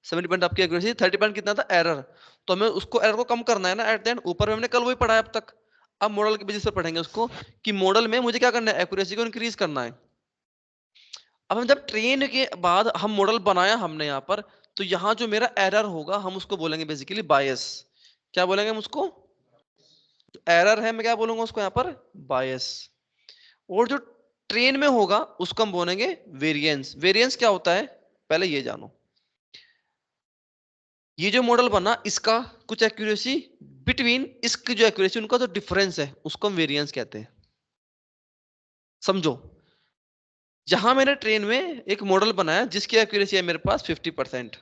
70% आपकी एक्यूरेसी, 30% कितना था एरर। तो हमें उसको एरर को कम करना है ना एट द एंड। ऊपर में हमने कल वही पढ़ा है अब तक। अब मॉडल के बेसिस पर पढ़ेंगे उसको, कि मॉडल में मुझे क्या करना है, एक्यूरेसी को इंक्रीज करना है। अब हम जब ट्रेन के बाद हम मॉडल बनाया हमने यहाँ पर, तो यहाँ जो मेरा एरर होगा, हम उसको बोलेंगे बेसिकली बायस। क्या बोलेंगे हम उसको, एरर है, मैं क्या बोलूंगा उसको यहाँ पर, बायस। और जो ट्रेन में होगा उसको हम बोलेंगे वेरिएंस। वेरिएंस क्या होता है, पहले ये जानो। ये जो मॉडल बना, इसका कुछ एक्यूरेसी बिटवीन, इसकी जो एक्यूरेसी, उनका जो डिफरेंस है, उसको हम वेरिएंस कहते हैं। समझो, जहां मैंने ट्रेन में एक मॉडल बनाया जिसकी एक्यूरेसी है मेरे पास 50%,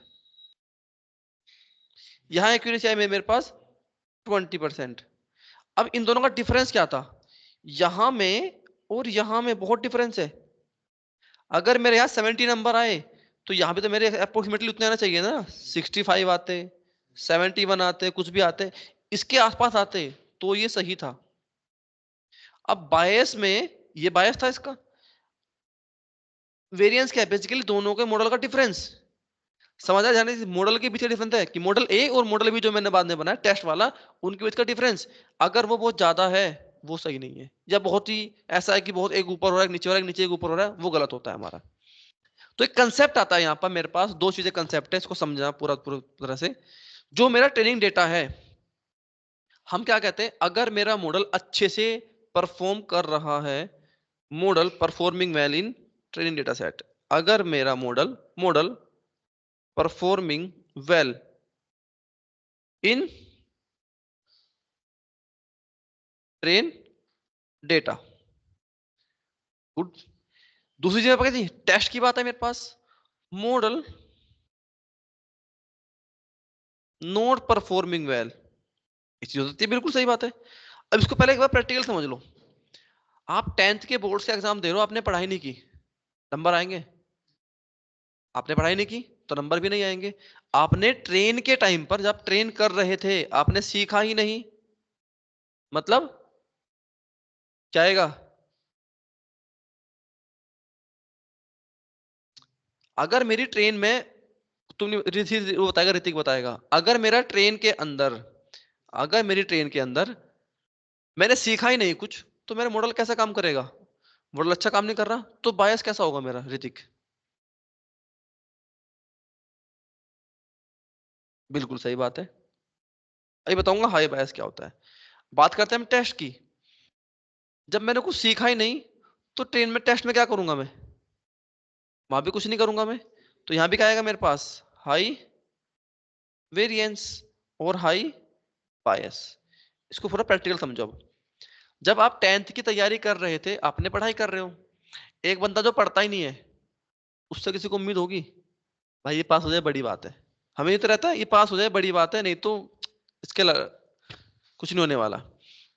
यहां एक्यूरेसी है मेरे पास 20%। अब इन दोनों का डिफरेंस क्या था, यहां में और यहां में बहुत डिफरेंस है। अगर मेरे यहाँ 70 नंबर आए, तो यहाँ पे तो मेरे अप्रोक्सीमेटली उतने आना चाहिए ना, 65 आते, 71 आते, कुछ भी आते, इसके आसपास आते, तो ये सही था। अब बायस में, ये बायस था इसका। वेरिएंस क्या है, बेसिकली दोनों के मॉडल का डिफरेंस। समझ आया जाने मॉडल के पीछे डिफरेंस है कि मॉडल ए और मॉडल बी जो मैंने बाद में बनाया टेस्ट वाला, उनके बीच का डिफरेंस अगर वो बहुत ज्यादा है वो सही नहीं है, या बहुत ही ऐसा है कि बहुत एक ऊपर हो रहा है, एक नीचे हो रहा है, एक नीचे एक ऊपर हो रहा है, वो गलत होता है हमारा। तो एक कंसेप्ट आता है यहाँ पर मेरे पास, दो चीजें कंसेप्ट है, इसको समझना पूरा पूरी तरह से। जो मेरा ट्रेनिंग डेटा है, हम क्या कहते हैं, अगर मेरा मॉडल अच्छे से परफॉर्म कर रहा है, model performing well in training data set, अगर मेरा model model performing well in train data, good. दूसरी जगह पर कहती टेस्ट की बात है मेरे पास, मॉडल नॉट परफॉर्मिंग वेल, इस चीज होती है, बिल्कुल सही बात है। अब इसको पहले एक बार प्रैक्टिकल समझ लो। आप 10th के बोर्ड से एग्जाम दे रहे हो, आपने पढ़ाई नहीं की, नंबर आएंगे? आपने पढ़ाई नहीं की तो नंबर भी नहीं आएंगे। आपने ट्रेन के टाइम पर जब ट्रेन कर रहे थे आपने सीखा ही नहीं, मतलब क्या आएगा? अगर मेरी ट्रेन में, तुमने वो बताएगा, ऋतिक बताएगा, अगर मेरा ट्रेन के अंदर, अगर मेरी ट्रेन के अंदर मैंने सीखा ही नहीं कुछ, तो मेरा मॉडल कैसा काम करेगा? मॉडल अच्छा काम नहीं कर रहा तो बायस कैसा होगा मेरा, ऋतिक? बिल्कुल सही बात है। अभी बताऊंगा हाई बायस क्या होता है। बात करते हैं हम टेस्ट की। जब मैंने कुछ सीखा ही नहीं तो ट्रेन में टेस्ट में क्या करूंगा मैं? वहां भी कुछ नहीं करूंगा मैं। तो यहां भी क्या आएगा मेरे पास? हाई वेरिएंस और हाई बायस। इसको पूरा प्रैक्टिकल समझो अब। जब आप 10th की तैयारी कर रहे थे, आपने पढ़ाई कर रहे हो, एक बंदा जो पढ़ता ही नहीं है, उससे किसी को उम्मीद होगी भाई ये पास हो जाए बड़ी बात है? हमें ये तो रहता है ये पास हो जाए बड़ी बात है, नहीं तो इसके कुछ नहीं होने वाला।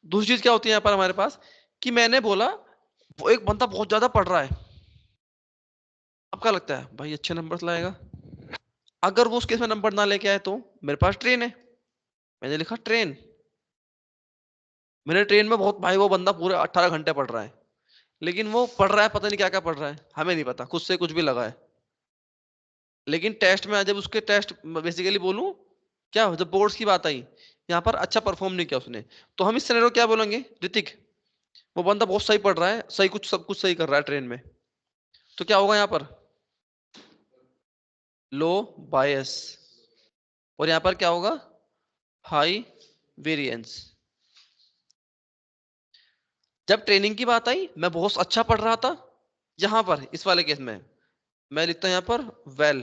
दूसरी चीज क्या होती है यहाँ पर हमारे पास, कि मैंने बोला वो एक बंदा बहुत ज्यादा पढ़ रहा है, अब क्या लगता है भाई अच्छे नंबर लाएगा। अगर वो उस केस में नंबर ना लेके आए तो मेरे पास ट्रेन है, मैंने लिखा ट्रेन। मेरे ट्रेन में बहुत भाई वो बंदा पूरे 18 घंटे पढ़ रहा है, लेकिन वो पढ़ रहा है पता नहीं क्या क्या पढ़ रहा है, हमें नहीं पता, खुद से कुछ भी लगा है। लेकिन टेस्ट में जब उसके टेस्ट बेसिकली बोलूं, क्या जब बोर्ड्स की बात आई, यहाँ पर अच्छा परफॉर्म नहीं किया उसने, तो हम इस सिनेरियो क्या बोलेंगे, ऋतिक वो बंदा बहुत सही पढ़ रहा है, सही कुछ सब कुछ सही कर रहा है ट्रेन में, तो क्या होगा यहाँ पर? लो बायस। और यहाँ पर क्या होगा? High variance. जब ट्रेनिंग की बात आई मैं बहुत अच्छा पढ़ रहा था, यहां पर इस वाले केस में मैं लिखता हूं यहाँ पर वेल,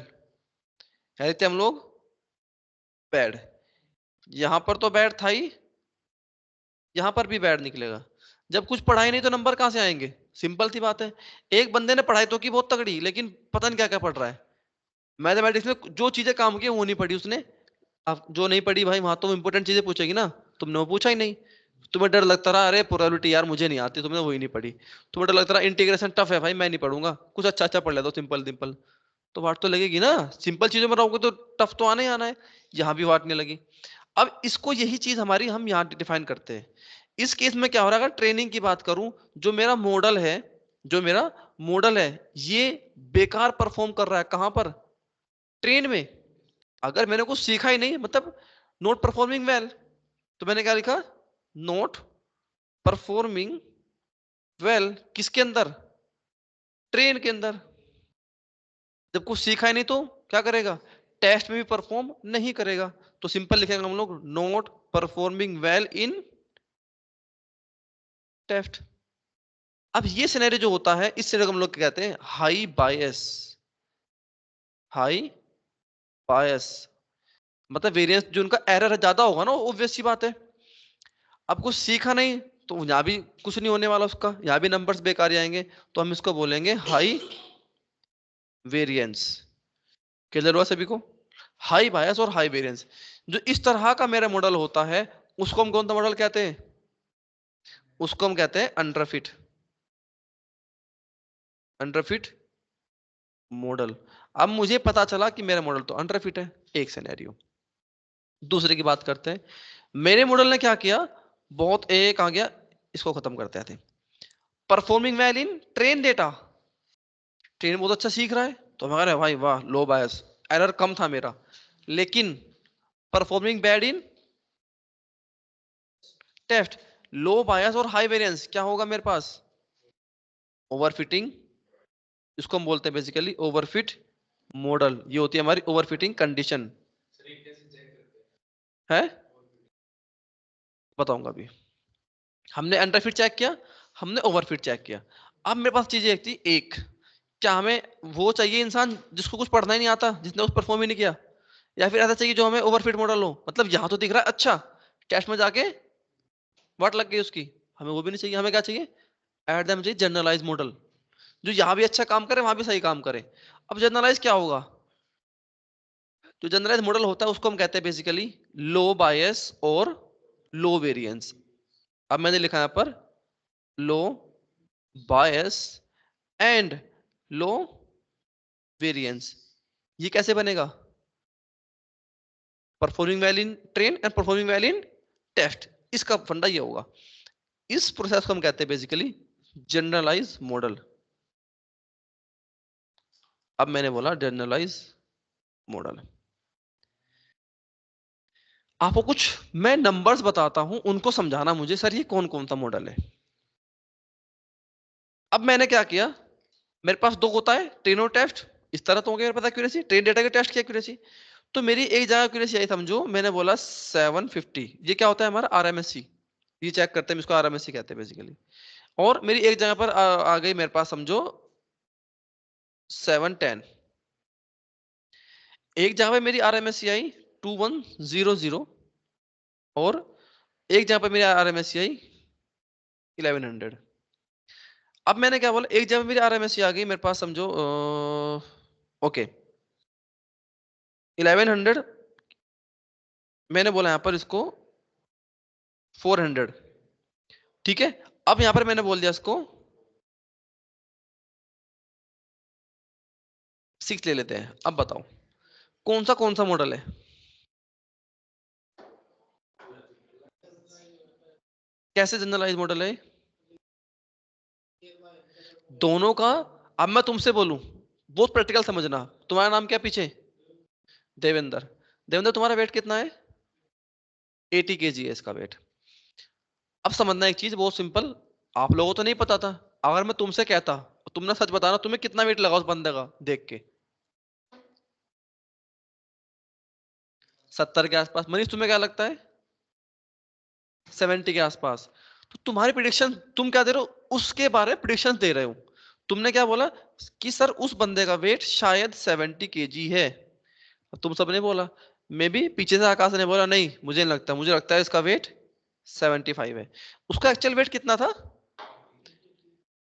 लिखते हम लोग बैड। यहां पर तो बैड था ही, यहां पर भी बैड निकलेगा। जब कुछ पढ़ाई नहीं तो नंबर कहां से आएंगे? सिंपल सी बात है। एक बंदे ने पढ़ाई तो की बहुत तगड़ी, लेकिन पता नहीं क्या क्या पढ़ रहा है। मैथमेटिक्स में जो चीजें काम की वो नहीं पढ़ी उसने। अब जो नहीं पढ़ी भाई वहां तो इंपोर्टेंट चीजें पूछेगी ना, तुमने वो पूछा ही नहीं। तुम्हें डर लगता रहा अरे प्रोबेबिलिटी यार मुझे नहीं आती, तुमने वही नहीं पढ़ी। तुम्हें डर लगता रहा इंटीग्रेशन टफ है भाई मैं नहीं पढ़ूंगा, कुछ अच्छा अच्छा पढ़ लेता हूं सिंपल सिंपल। तो वाट तो लगेगी ना, सिंपल चीजों में रहोगे तो टफ तो आना ही आना है। यहाँ भी वाट नहीं लगी। अब इसको यही चीज हमारी हम यहाँ डिफाइन करते हैं। इस केस में क्या हो रहा है, अगर ट्रेनिंग की बात करूं, जो मेरा मॉडल है, जो मेरा मॉडल है ये बेकार परफॉर्म कर रहा है कहां पर? ट्रेन में। अगर मैंने कुछ सीखा ही नहीं, मतलब नॉट परफॉर्मिंग वेल, तो मैंने क्या लिखा? नॉट परफॉर्मिंग वेल किसके अंदर? ट्रेन के अंदर। जब कुछ सीखा ही नहीं तो क्या करेगा? टेस्ट में भी परफॉर्म नहीं करेगा। तो सिंपल लिखेंगे हम लोग not performing well in test. अब ये सिनेरियो जो होता है, इस सिनेरियो को हम लोग क्या कहते हैं? हाई बायस। हाई बायस मतलब वेरिएंस जो उनका एरर ज्यादा होगा ना, ऑब्वियस सी बात है। अब कुछ सीखा नहीं तो यहाँ भी कुछ नहीं होने वाला उसका, यहाँ भी नंबर्स बेकार ही आएंगे। तो हम इसको बोलेंगे हाई वेरिएंस। क्लियर हुआ सभी को? हाई बायस और हाई वेरिएंस, जो इस तरह का मेरा मॉडल होता है उसको हम कौन सा मॉडल कहते हैं? उसको हम कहते हैं अंडरफिट। Underfit model. अब मुझे पता चला कि मेरा मॉडल तो अंडरफिट है, एक सिनेरियो। दूसरे की बात करते हैं। मेरे मॉडल ने क्या किया, बहुत एक आ गया, इसको खत्म करते थे। Performing well in train data, train बहुत अच्छा सीख रहा है, तो हम कह रहे हैं भाई वाह लो बायस, एरर कम था मेरा, लेकिन परफॉर्मिंग बैड इन टेस्ट। लो बायस और हाई वेरिएंस क्या होगा मेरे पास? ओवरफिटिंग, इसको हम बोलते हैं बेसिकली ओवरफिट मॉडल। ये होती है हमारी ओवरफिटिंग कंडीशन है। बताऊंगा अभी। हमने अंडरफिट चेक किया, हमने ओवरफिट चेक किया। अब मेरे पास चीजें एक थी, एक क्या हमें वो चाहिए इंसान जिसको कुछ पढ़ना ही नहीं आता, जिसने उस परफॉर्म ही नहीं किया, या फिर ऐसा चाहिए जो हमें ओवरफिट मॉडल हो, मतलब यहाँ तो दिख रहा है अच्छा, टेस्ट में जाके वाट लग गई उसकी, हमें वो भी नहीं चाहिए। हमें क्या चाहिए? एट दैम चाहिए जनरलाइज मॉडल, जो यहाँ भी अच्छा काम करे वहां भी सही काम करे। अब जनरलाइज क्या होगा? जो जनरलाइज मॉडल होता है उसको हम कहते हैं बेसिकली लो बायस और लो वेरिएंस। अब मैंने लिखा यहाँ पर लो बायस एंड लो वेरिएंस। ये कैसे बनेगा? Performing well in train and performing well in test, इसका फंडा ये होगा। इस प्रोसेस को हम कहते हैं बेसिकली जनरलाइज मॉडल। अब मैंने बोला जनरलाइज मॉडल। आपको कुछ मैं नंबर्स बताता हूं, उनको समझाना मुझे, सर ये कौन कौन सा मॉडल है। अब मैंने क्या किया, मेरे पास दो होता है ट्रेन और टेस्ट, इस तरह तो हो गया मेरे पास एक्यूरेसी, ट्रेन डेटा के टेस्ट की एक्यूरेसी। तो मेरी एक जगह एक्यूरेसी आई, समझो मैंने बोला 750, ये क्या होता है हमारा आरएमएससी, ये चेक करते हैं, इसको आरएमएससी कहते हैं बेसिकली। और मेरी एक जगह पर आ गई मेरे पास समझो 710, एक जगह पे मेरी आरएमएससी आई 2100, और एक जगह पे मेरी आरएमएससी आई 1100। अब मैंने क्या बोला, एक जगह मेरी आरएमएससी आ गई मेरे पास समझो ओके 1100, मैंने बोला यहां पर इसको 400, ठीक है। अब यहां पर मैंने बोल दिया इसको 6 ले लेते हैं। अब बताओ कौन सा मॉडल है? कैसे जनरलाइज मॉडल है? दोनों का। अब मैं तुमसे बोलूं, बहुत प्रैक्टिकल समझना। तुम्हारा नाम क्या पीछे? देवेंद्र। देवेंद्र तुम्हारा वेट कितना है? 80 kg है इसका वेट। अब समझना एक चीज बहुत सिंपल, आप लोगों को तो नहीं पता था, अगर मैं तुमसे कहता, तुमने सच बताना तुम्हें कितना वेट लगा उस बंदे का देख के? 70 के आसपास। मनीष तुम्हें क्या लगता है? 70 के आसपास। तो तुम्हारी प्रिडिक्शन, तुम क्या दे रहे हो, उसके बारे में प्रिडिक्शन दे रहे हो। तुमने क्या बोला कि सर उस बंदे का वेट शायद 70 kg है, तुम सबने बोला। मे बी पीछे से आकाश ने बोला नहीं मुझे नहीं लगता, मुझे लगता है इसका वेट 75 है। उसका एक्चुअल वेट कितना था?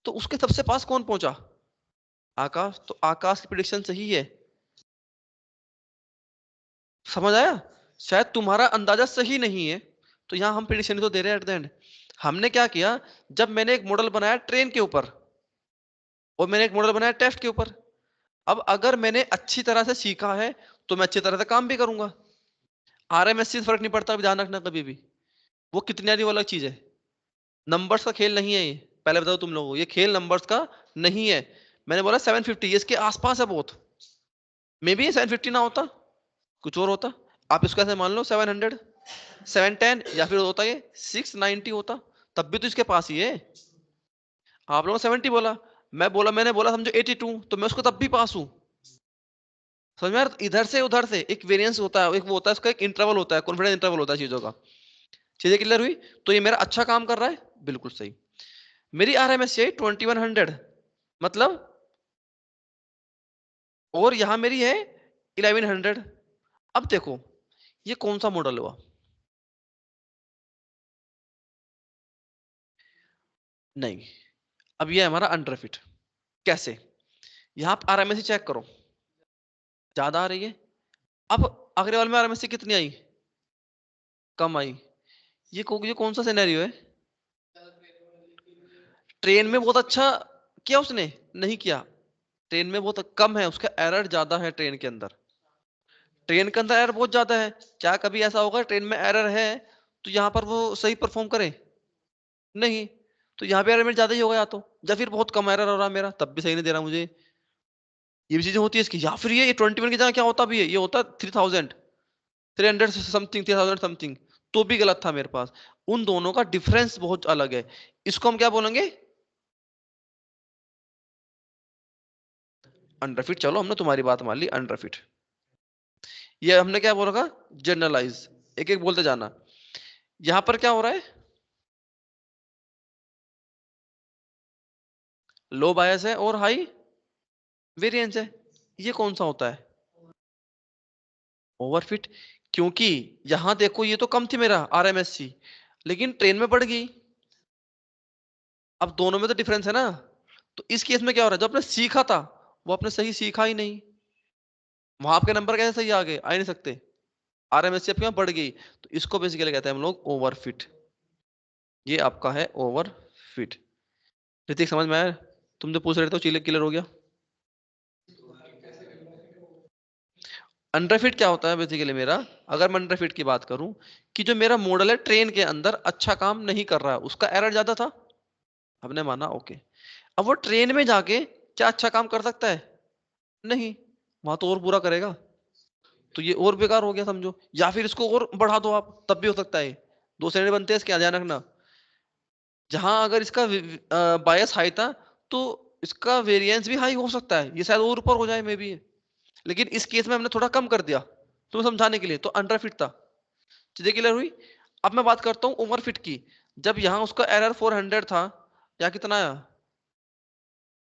तो उसके सबसे पास कौन पहुंचा? आकाश। तो आकाश की प्रिडिक्शन सही है। समझ आया? शायद तुम्हारा अंदाजा सही नहीं है, तो यहां हम प्रिडिक्शन तो दे रहे हैं एट द एंड। हमने क्या किया, जब मैंने एक मॉडल बनाया ट्रेन के ऊपर और मैंने एक मॉडल बनाया टेस्ट के ऊपर, अब अगर मैंने अच्छी तरह से सीखा है तो मैं अच्छी तरह से काम भी करूंगा। आरएमएससी से फर्क नहीं पड़ता, ध्यान रखना कभी भी। वो कितनी आदि वो अलग चीज है, नंबर्स का खेल नहीं है ये। पहले बताओ तुम लोगों को, ये खेल नंबर्स का नहीं है। मैंने बोला 750, ये इसके आसपास है बहुत। मे बी 750 ना होता, कुछ और होता। आप इसको ऐसे मान लो 700, 710, या फिर होता ये 690 होता, तब भी तो इसके पास ही है। आप लोगों ने 70 बोला, मैंने बोला समझो 82, तो मैं उसको तब भी पास हूं। समझ में आ रहा है? इधर से उधर से एक वेरिएंस होता है, एक वो होता है, उसका एक इंटरवल होता है, कॉन्फिडेंस इंटरवल होता है चीजों का। चीजें क्लियर हुई? तो ये मेरा अच्छा काम कर रहा है, बिल्कुल सही। मेरी आरएमएस है 2100, मतलब, और यहां मेरी है 1100। अब देखो ये कौन सा मॉडल हुआ? नहीं, अब ये है हमारा अंडरफिट। कैसे? यहां आप आरएमएस चेक करो, ज्यादा आ रही है। अब अगले वाले में आरएमएस कितनी आई? कम आई। ये कौन सा सिनेरियो है? ट्रेन में बहुत अच्छा किया उसने? नहीं किया। ट्रेन में बहुत कम है, उसका एरर ज्यादा है ट्रेन के अंदर। ट्रेन के अंदर एरर बहुत ज्यादा है। क्या कभी ऐसा होगा ट्रेन में एरर है तो यहाँ पर वो सही परफॉर्म करे? नहीं। तो यहाँ पे एरर मेरा ज्यादा ही होगा, या फिर बहुत कम एरर हो रहा है मेरा, तब भी सही नहीं दे रहा मुझे। ये भी चीजें होती है इसकी। या फिर ये 21 की जगह क्या होता भी है, ये होता 3,300 समथिंग, 3,000 समथिंग, तो भी गलत था मेरे पास। उन दोनों का डिफरेंस बहुत अलग है। इसको हम क्या बोलेंगे? अंडरफिट। चलो हमने तुम्हारी बात मान ली, अंडरफिट। ये हमने क्या बोला था? जनरलाइज। एक एक बोलते जाना। यहां पर क्या हो रहा है? लो बायस है और हाई वेरिएंस है। ये कौन सा होता है? ओवरफिट। क्योंकि यहां देखो ये तो कम थी मेरा आरएमएससी, लेकिन ट्रेन में बढ़ गई। अब दोनों में तो डिफरेंस है ना। तो इस केस में क्या हो रहा है, जो आपने सीखा था वो आपने सही सीखा ही नहीं। वहां आपके नंबर कैसे सही आ गए? आ ही नहीं सकते। आरएमएससी आपके यहाँ बढ़ गई। तो इसको बेसिकली कहते हैं हम लोग ओवरफिट। ये आपका है ओवरफिट। ऋतिक समझ में आया? तुम जो पूछ रहे थे वो चीजें क्लियर हो गया? अंडरफिट क्या होता है बेसिकली मेरा, अगर मैं अंडरफिट की बात करूं, कि जो मेरा मॉडल है ट्रेन के अंदर अच्छा काम नहीं कर रहा है, उसका एरर ज्यादा था, हमने माना ओके। अब वो ट्रेन में जाके क्या अच्छा काम कर सकता है? नहीं, वहां तो और बुरा करेगा। तो ये और बेकार हो गया समझो। या फिर इसको और बढ़ा दो आप, तब भी हो सकता है। दो श्रेणी बनते हैं इसके, ध्यान रखना। जहां अगर इसका बायस हाई था, तो इसका वेरिएंस भी हाई हो सकता है, ये शायद और ऊपर हो जाए मे बी। लेकिन इस केस में हमने थोड़ा कम कर दिया तुम्हें समझाने के लिए, तो अंडरफिट था। चीजें क्लियर हुई? अब मैं बात करता हूँ ओवरफिट की। जब यहाँ उसका एरर 400 था, या कितना आया,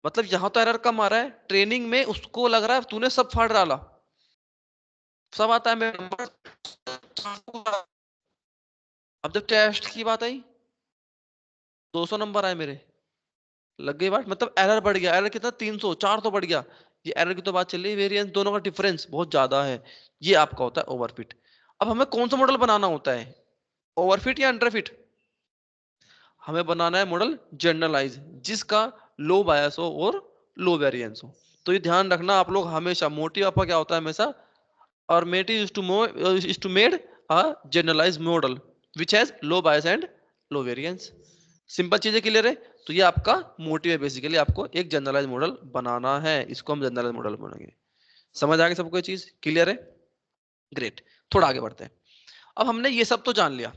मतलब यहाँ तो एरर कम आ रहा है, ट्रेनिंग में उसको लग रहा है तूने सब फाड़ डाला, सब आता है मेरे नंबर। अब जब टेस्ट की बात आई, 200 नंबर आए मेरे, लग गई बात। मतलब एरर बढ़ गया। एरर कितना? 300, 4 तो बढ़ गया। ये एरर की तो बात चल रही, वेरिएंस दोनों का डिफरेंस बहुत ज्यादा है। ये आपका होता है ओवरफिट। अब हमें कौन सा मॉडल बनाना होता है, ओवरफिट या अंडरफिट? हमें बनाना है मॉडल जनरलाइज, जिसका लो बायस हो और लो वेरिएंस हो। तो ये ध्यान रखना आप लोग हमेशा, मोटिव आपका क्या होता है हमेशा, और motive is to made a generalize model which has low bias and low variance. Simple चीजें क्लियर है? तो ये आपका मोटिव है बेसिकली, आपको एक जनरलाइज मॉडल बनाना है, इसको हम जनरलाइज मॉडल बनाएंगे। समझ आ गई सबको? ये चीज क्लियर है? ग्रेट। थोड़ा आगे बढ़ते हैं। अब हमने ये सब तो जान लिया।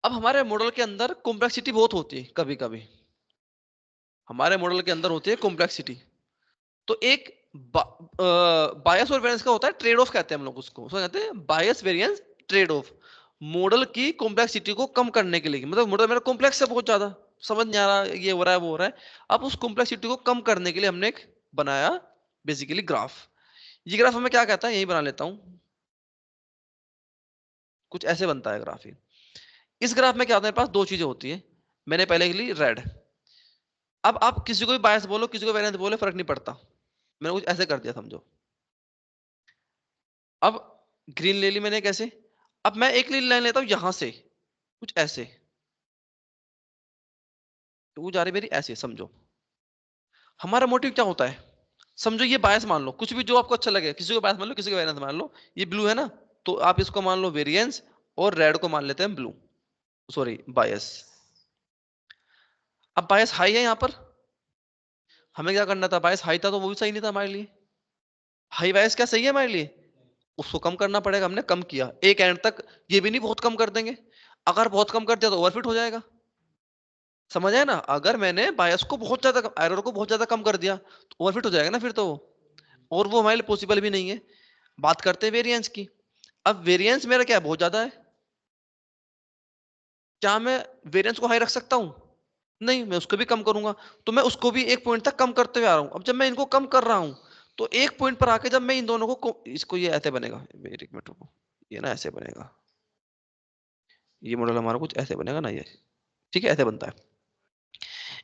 अब हमारे मॉडल के अंदर कॉम्प्लेक्सिटी बहुत होती है, कभी कभी हमारे मॉडल के अंदर होती है कॉम्प्लेक्सिटी। तो एक बायस और वेरिएंस का होता है ट्रेड ऑफ, कहते हैं हम लोग उसको, उसको कहते हैं बायस वेरिएंस ट्रेड ऑफ। मॉडल की कॉम्प्लेक्सिटी को कम करने के लिए, मतलब मॉडल मेरा कॉम्प्लेक्स है बहुत ज्यादा, समझ नहीं आ रहा, ये हो रहा है वो हो रहा है। अब उस कॉम्प्लेक्सिटी को कम करने के लिए हमने एक बनाया बेसिकली ग्राफ। ये ग्राफ हमें क्या कहता है, यही बना लेता हूं। कुछ ऐसे बनता है ग्राफ ये। इस ग्राफ में क्या होता है, मेरे पास दो चीजें होती है। मैंने पहले के लिए रेड। अब आप किसी को भी बायस बोलो, किसी को वेरिएंस बोलो, फर्क नहीं पड़ता। मैंने कुछ ऐसे कर दिया समझो। अब ग्रीन ले ली मैंने कैसे? अब मैं एक लाइन लेता हूं यहां से, कुछ ऐसे, तो वो जा रही मेरी ऐसे, समझो। हमारा मोटिव क्या होता है? समझो ये बायस मान लो, कुछ भी जो आपको अच्छा लगे, किसी को बायस मान लो, किसी को वेरिएंस मान लो। ये ब्लू है ना, तो आप इसको मान लो वेरिएंस, और रेड को मान लेते हैं ब्लू, सॉरी बायस। अब बायस हाई है यहाँ पर, हमें क्या करना था, बायस हाई था तो वो भी सही नहीं था हमारे लिए। हाई बायस क्या सही है हमारे लिए? उसको कम करना पड़ेगा, हमने कम किया एक एंड तक। ये भी नहीं बहुत कम कर देंगे, अगर बहुत कम कर दिया तो ओवरफिट हो जाएगा। समझ आया ना? अगर मैंने बायस को बहुत ज्यादा, एरर को बहुत ज्यादा कम कर दिया, तो ओवरफिट हो जाएगा ना फिर तो वो। और वो हमारे लिए पॉसिबल भी नहीं है। बात करते हैं वेरिएंस की। अब वेरिएंस मेरा क्या है, बहुत ज्यादा है। क्या मैं वेरिएंस को हाई रख सकता हूं? नहीं, मैं उसको भी कम करूंगा। तो मैं उसको भी एक पॉइंट तक कम करते हुए आ रहा हूं। अब जब मैं इनको कम कर रहा हूं, तो एक पॉइंट पर आके जब मैं इन दोनों को इसको, ये ऐसे बनेगा, एक मिनट रुको, ये ना ऐसे बनेगा। ये मॉडल हमारा कुछ ऐसे बनेगा ना, ये ठीक है, ऐसे बनता है।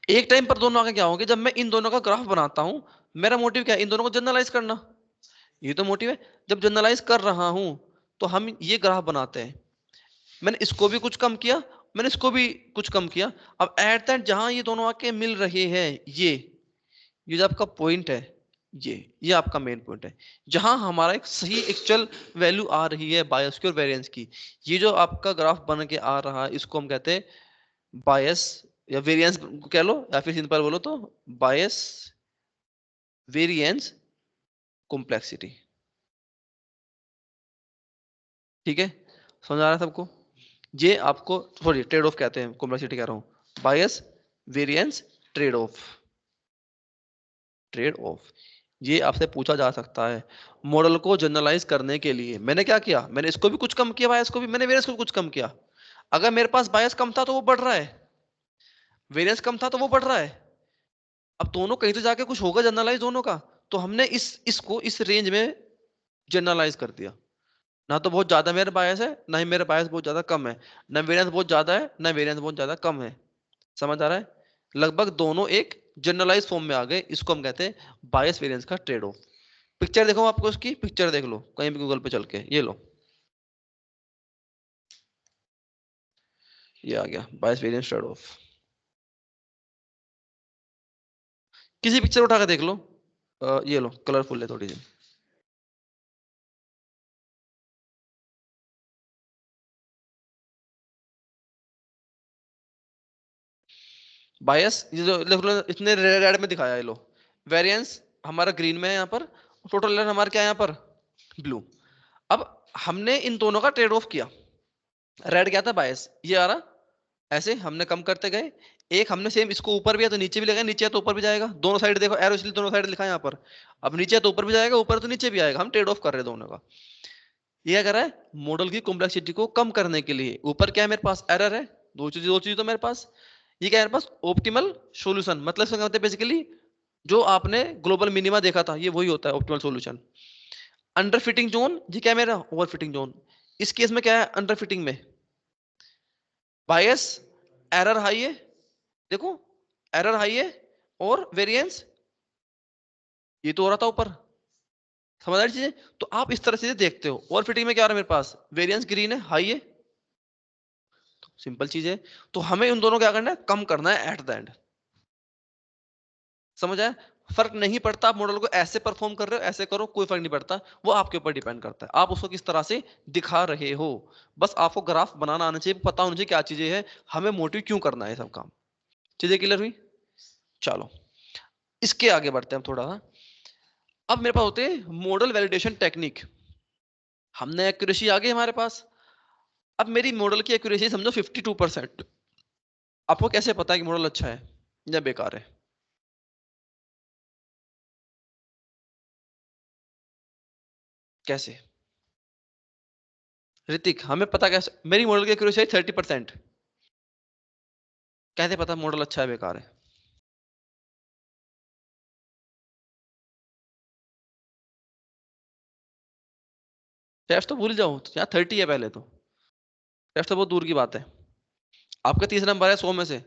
एक टाइम पर दोनों आगे क्या होंगे, जब मैं इन दोनों का ग्राफ बनाता हूं, मेरा मोटिव क्या है, इन दोनों को जनरलाइज करना। ये तो मोटिव है। जब जनरलाइज कर रहा हूं, तो हम ये ग्राफ बनाते हैं। मैंने इसको भी कुछ कम किया, मैंने इसको भी कुछ कम किया। अब एट दैट जहां ये दोनों आके मिल रहे हैं, ये जो आपका पॉइंट है, ये आपका मेन पॉइंट है, जहां हमारा एक सही एक्चुअल वैल्यू आ रही है बायस की और वेरिएंस की। ये जो आपका ग्राफ बन के आ रहा है, इसको हम कहते हैं बायस, या वेरिएंस कह लो, या फिर सिंपल बोलो तो बायस वेरिएंस कॉम्प्लेक्सिटी। ठीक है, समझ आ रहा है सबको? ये आपको सॉरी ट्रेड ऑफ कहते हैं, कॉम्प्लेक्सिटी कह रहा हूं। Bias, variance, trade off. Trade off ये आपसे पूछा जा सकता है। मॉडल को जनरलाइज करने के लिए मैंने क्या किया, मैंने इसको भी कुछ कम किया, बायस को भी, मैंने वेरिएंस को भी कुछ कम किया। अगर मेरे पास बायस कम था तो वो बढ़ रहा है, वेरिएंस कम था तो वो बढ़ रहा है। अब दोनों कहीं तो जाके कुछ होगा जनरलाइज दोनों का, तो हमने इसको इस रेंज में जनरलाइज कर दिया। ना तो बहुत ज्यादा मेरा बायस है, ना ही मेरा बायस बहुत ज्यादा कम है, ना वेरिएंस बहुत ज्यादा है, ना वेरिएंस बहुत ज्यादा कम है। समझ आ रहा है? लगभग दोनों एक जनरलाइज फॉर्म में आ गए। इसको हम कहते हैं बायस वेरिएंस का ट्रेड ऑफ। पिक्चर देखो, आपको उसकी पिक्चर देख लो कहीं भी गूगल पे चल के, ये लो, ये आ गया बायस वेरिएंस ट्रेड ऑफ। किसी पिक्चर उठा के देख लो, ये लो, कलरफुल है थोड़ी सी। बायस ये जो देख लो, इतने रेड में दिखाया है, लो वेरिएंस हमारा ग्रीन में है यहाँ पर, टोटल रेड हमारा क्या है यहाँ पर, ब्लू। अब हमने इन दोनों का ट्रेड ऑफ किया। रेड क्या था, बायस, ये आ रहा, ऐसे हमने कम करते गए। एक हमने सेम इसको ऊपर भी है तो नीचे भी लगाया, नीचे है तो ऊपर भी जाएगा, दोनों साइड देखो एरो इसलिए दोनों साइड लिखा है यहाँ पर। अब नीचे है तो ऊपर भी जाएगा, ऊपर तो नीचे भी आएगा, हम ट्रेड ऑफ कर रहे हैं दोनों का। ये क्या कर रहा है, मॉडल की कॉम्प्लेक्सिटी को कम करने के लिए। ऊपर क्या है मेरे पास, एरर है, दो चीज तो मेरे पास। ये क्या है मेरे पास, ऑप्टिमल सॉल्यूशन, मतलब इसका मतलब बेसिकली जो आपने ग्लोबल मिनिमा देखा था, ये वही होता है optimal solution. Under fitting zone, ये क्या है मेरा, ओवर फिटिंग जोन। इस केस में क्या है, अंडर फिटिंग में बायस, एरर हाई है, देखो एरर हाई है, और वेरिएंस ये तो हो रहा था ऊपर। समझ आ रही चीजें? तो आप इस तरह से देखते हो। और फिटिंग में क्या आ रहा है मेरे पास, वेरिएंस ग्रीन है, हाई है, तो सिंपल चीज है। तो हमें उन दोनों क्या करना है, कम करना है एट द एंड। समझ आया? फर्क नहीं पड़ता आप मॉडल को ऐसे परफॉर्म कर रहे हो, ऐसे करो, कोई फर्क नहीं पड़ता। वो आपके ऊपर डिपेंड करता है आप उसको किस तरह से दिखा रहे हो। बस आपको ग्राफ बनाना आना चाहिए, पता होना चाहिए क्या चीजें हैं, हमें मोटिव क्यों करना है सब काम। चीजें क्लियर हुई? चलो इसके आगे बढ़ते हैं हम थोड़ा सा। अब मेरे पास होते हैं मॉडल वैलिडेशन टेक्निक। हमने एक्यूरेसी आ गई हमारे पास। अब मेरी मॉडल की एक्यूरेसी समझो 52%। आपको कैसे पता है कि मॉडल अच्छा है या बेकार है? कैसे? ऋतिक, हमें पता कैसे मेरी मॉडल की एक्यूरेसी है 30%? कैसे पता मॉडल अच्छा है बेकार है? टेस्ट तो भूल जाओ, यहाँ 30 है पहले तो। टेस्ट तो बहुत दूर की बात है। आपका 30 नंबर है 100 में से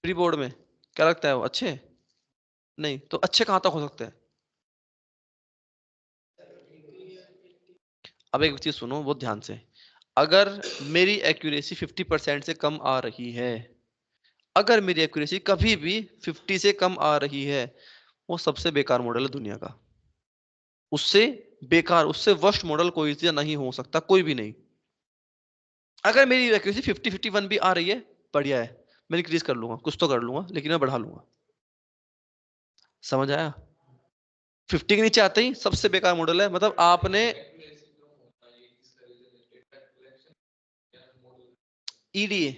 प्री बोर्ड में, क्या लगता है वो अच्छे हैं? नहीं तो अच्छे कहाँ तक हो सकते हैं? अब एक चीज सुनो बहुत ध्यान से। अगर मेरी एक्यूरेसी 50% से कम आ रही है, अगर मेरी एक्यूरेसी कभी भी 50 से कम आ रही है, वो सबसे बेकार मॉडल है दुनिया का। उससे बेकार, उससे वर्स्ट मॉडल कोई सा नहीं हो सकता, कोई भी नहीं। अगर मेरी एक्यूरेसी 50-51 भी आ रही है, बढ़िया है, मैं इंक्रीज कर लूंगा, कुछ तो कर लूंगा, लेकिन मैं बढ़ा लूंगा। समझ आया? 50 के नीचे आते ही सबसे बेकार मॉडल है, मतलब आपने ईडीए,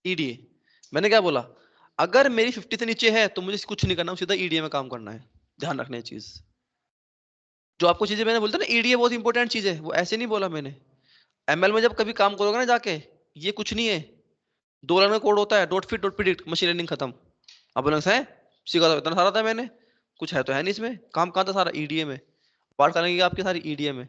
ईडीए मैंने क्या बोला, अगर मेरी 50 से नीचे है तो मुझे कुछ नहीं करना, सीधा ईडीए में काम करना है। ध्यान रखने चीज, जो आपको चीजें मैंने बोलता ना, ईडीए बहुत इंपॉर्टेंट चीज है, वो ऐसे नहीं बोला मैंने। एमएल में जब कभी काम करोगे ना जाके, ये कुछ नहीं है, 2 लाइन का कोड होता है, dot fit dot predict, machine learning खत्म। अब बोला है सीखा तो इतना सारा था मैंने, कुछ है तो है नहीं इसमें, काम कहाँ था सारा, ईडीए में। बात करेंगे आपकी सारी ईडीए में।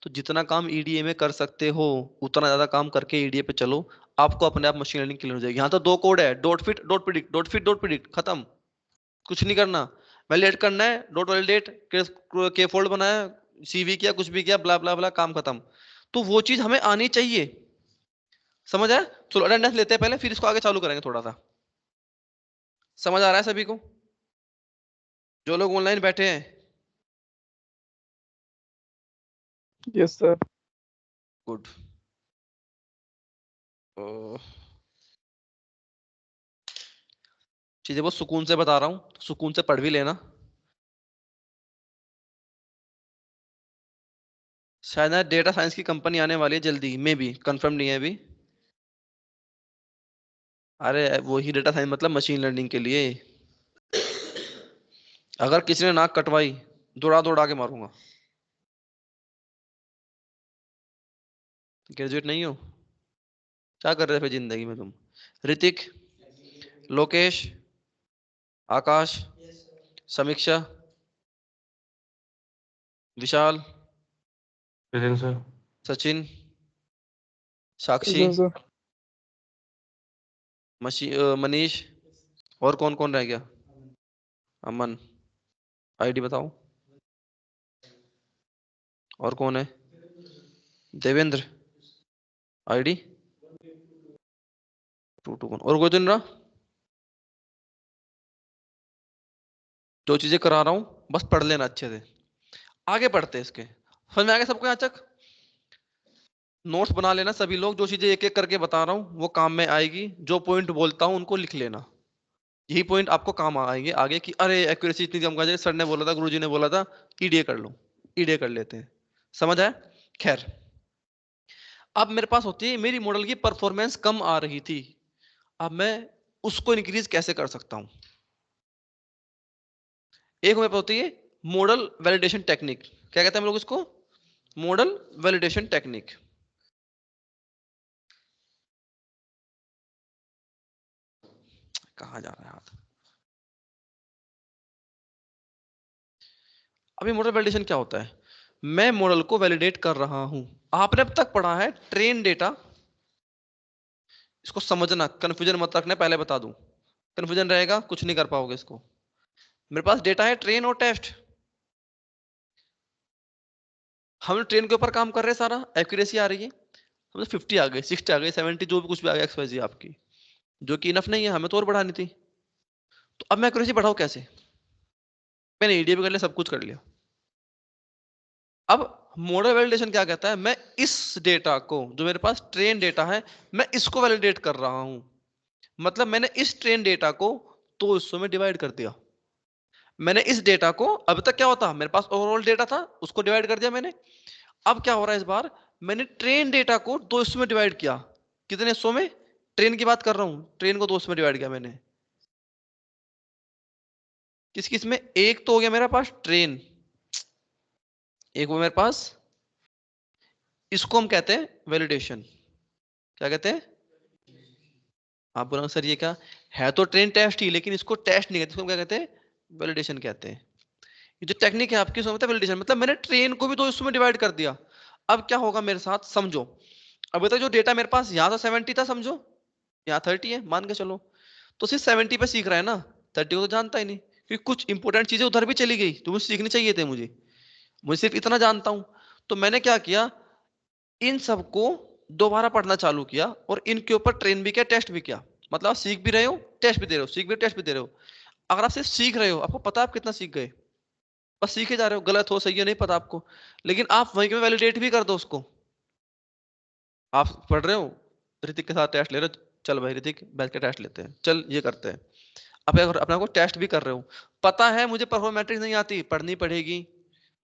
तो जितना काम ईडीए में कर सकते हो, उतना ज्यादा काम करके ईडीए पे चलो, आपको अपने आप मशीन लर्निंग क्लियर हो जाएगी। यहाँ तो 2 कोड है, dot fit dot predict, dot fit dot predict, खत्म। कुछ नहीं करना, वैलिडेट करना है, डॉट वैलिडेट, के फोल्ड बनाया, सीवी किया, कुछ भी किया, ब्ला ब्ला ब्ला, काम खत्म। तो वो चीज हमें आनी चाहिए। समझ आया? चलो अटेंडेंस लेते हैं पहले, फिर इसको आगे चालू करेंगे थोड़ा सा। समझ आ रहा है सभी को, जो लोग ऑनलाइन बैठे हैं? Yes sir. गुड। चीजें बहुत सुकून से बता रहा हूं, तो सुकून से पढ़ भी लेना। शायद डेटा साइंस की कंपनी आने वाली है जल्दी, में भी कंफर्म नहीं है अभी। अरे वही डेटा साइंस मतलब मशीन लर्निंग के लिए। अगर किसी ने नाक कटवाई, दौड़ा दौड़ा के मारूंगा। ग्रेजुएट नहीं हो, क्या कर रहे थे जिंदगी में तुम? ऋतिक, लोकेश, आकाश, समीक्षा, विशाल, प्रेजेंट सर। सचिन, साक्षी, Present, sir. मनीष, और कौन कौन रह गया? अमन। आईडी बताओ। और कौन है? देवेंद्र। आईडी 221। और कोई तो नहीं रहा? जो चीजें करा रहा हूं बस पढ़ लेना अच्छे से। आगे पढ़ते हैं इसके, समझ में आ गया सबको यहाँ तक? नोट्स बना लेना सभी लोग, जो चीजें एक एक करके बता रहा हूँ वो काम में आएगी। जो पॉइंट बोलता हूँ उनको लिख लेना, यही पॉइंट आपको काम आएंगे आगे कि अरे एक्यूरेसी इतनी कम कर जाए, सर ने बोला था, गुरुजी ने बोला था, ईडीए कर लो। ईडीए कर लेते हैं, समझ आया? खैर, अब मेरे पास होती है मेरी मॉडल की परफॉर्मेंस कम आ रही थी, अब मैं उसको इंक्रीज कैसे कर सकता हूं? एक मेरे पास होती है मॉडल वैलिडेशन टेक्निक। क्या कहते हैं हम लोग इसको? Model validation technique. कहां जा रहा है हाथ? अभी मॉडल वैलिडेशन क्या होता है? मैं मॉडल को वैलिडेट कर रहा हूं। आपने अब तक पढ़ा है ट्रेन डेटा, इसको समझना, कंफ्यूजन मत रखना, पहले बता दूं, कंफ्यूजन रहेगा कुछ नहीं कर पाओगे इसको। मेरे पास डेटा है ट्रेन और टेस्ट, हम ट्रेन के ऊपर काम कर रहे हैं, सारा एक्यूरेसी आ रही है, हमें 50 आ गई, 60 आ गई, 70, जो भी कुछ भी आ गया एक्सवाइजी आपकी, जो कि इनफ नहीं है, हमें तो और बढ़ानी थी। तो अब मैं एक्यूरेसी बढ़ाऊं कैसे? मैंने ईडीए भी कर लिया, सब कुछ कर लिया। अब मॉडल वैलिडेशन क्या कहता है? मैं इस डेटा को, जो मेरे पास ट्रेन डेटा है, मैं इसको वैलिडेट कर रहा हूं। मतलब मैंने इस ट्रेन डेटा को दो हिस्सों में डिवाइड कर दिया। मैंने इस डेटा को, अब तक क्या होता, मेरे पास ओवरऑल डेटा था, उसको डिवाइड कर दिया मैंने। अब क्या हो रहा है इस बार? मैंने ट्रेन डेटा को दो हिस्सों में डिवाइड किया। कितने हिस्सों में? ट्रेन की बात कर रहा हूं, ट्रेन को दो हिस्सों में डिवाइड किया मैंने। किस किस में? एक तो हो गया मेरे पास ट्रेन, एक वो मेरे पास, इसको हम कहते हैं वैलिडेशन। क्या कहते हैं? आप बोलोगे सर ये क्या है? तो ट्रेन टेस्ट ही, लेकिन इसको टेस्ट नहीं कहते, इसको क्या कहते हैं? वैलिडेशन कहते हैं। ये जो टेक्निक है आपकी, उसमें मतलब वैलिडेशन, मतलब मैंने ट्रेन को भी दो हिस्सों में डिवाइड कर दिया। अब क्या होगा मेरे साथ, समझो। अभी तक जो डेटा मेरे पास यहाँ था 70 था, समझो यहाँ 30 है, मान के चलो, तो सिर्फ 70 पे सीख रहा है ना, 30 को तो जानता ही नहीं, क्योंकि कुछ इंपॉर्टेंट चीजें उधर भी चली गई जो मुझे सीखनी चाहिए थे। मुझे सिर्फ इतना जानता हूं। तो मैंने क्या किया, इन सबको दोबारा पढ़ना चालू किया, और इनके ऊपर ट्रेन भी किया, टेस्ट भी किया। मतलब आप सीख भी रहे हो, टेस्ट भी दे रहे हो, सीख भी टेस्ट भी दे रहे हो। अगर आप सिर्फ सीख रहे हो, आपको पता है आप कितना सीख गए, बस सीखे जा रहे हो, गलत हो सही है नहीं पता आपको, लेकिन आप वहीं पे वैलिडेट भी कर दो उसको। आप पढ़ रहे हो, ऋतिक के साथ टेस्ट ले रहे हो, चल भाई ऋतिक बैठ के टेस्ट लेते हैं, चल ये करते हैं। आप अपने को टेस्ट भी कर रहे हो, पता है मुझे परफॉर्मेट्रिक्स नहीं आती, पढ़नी पड़ेगी।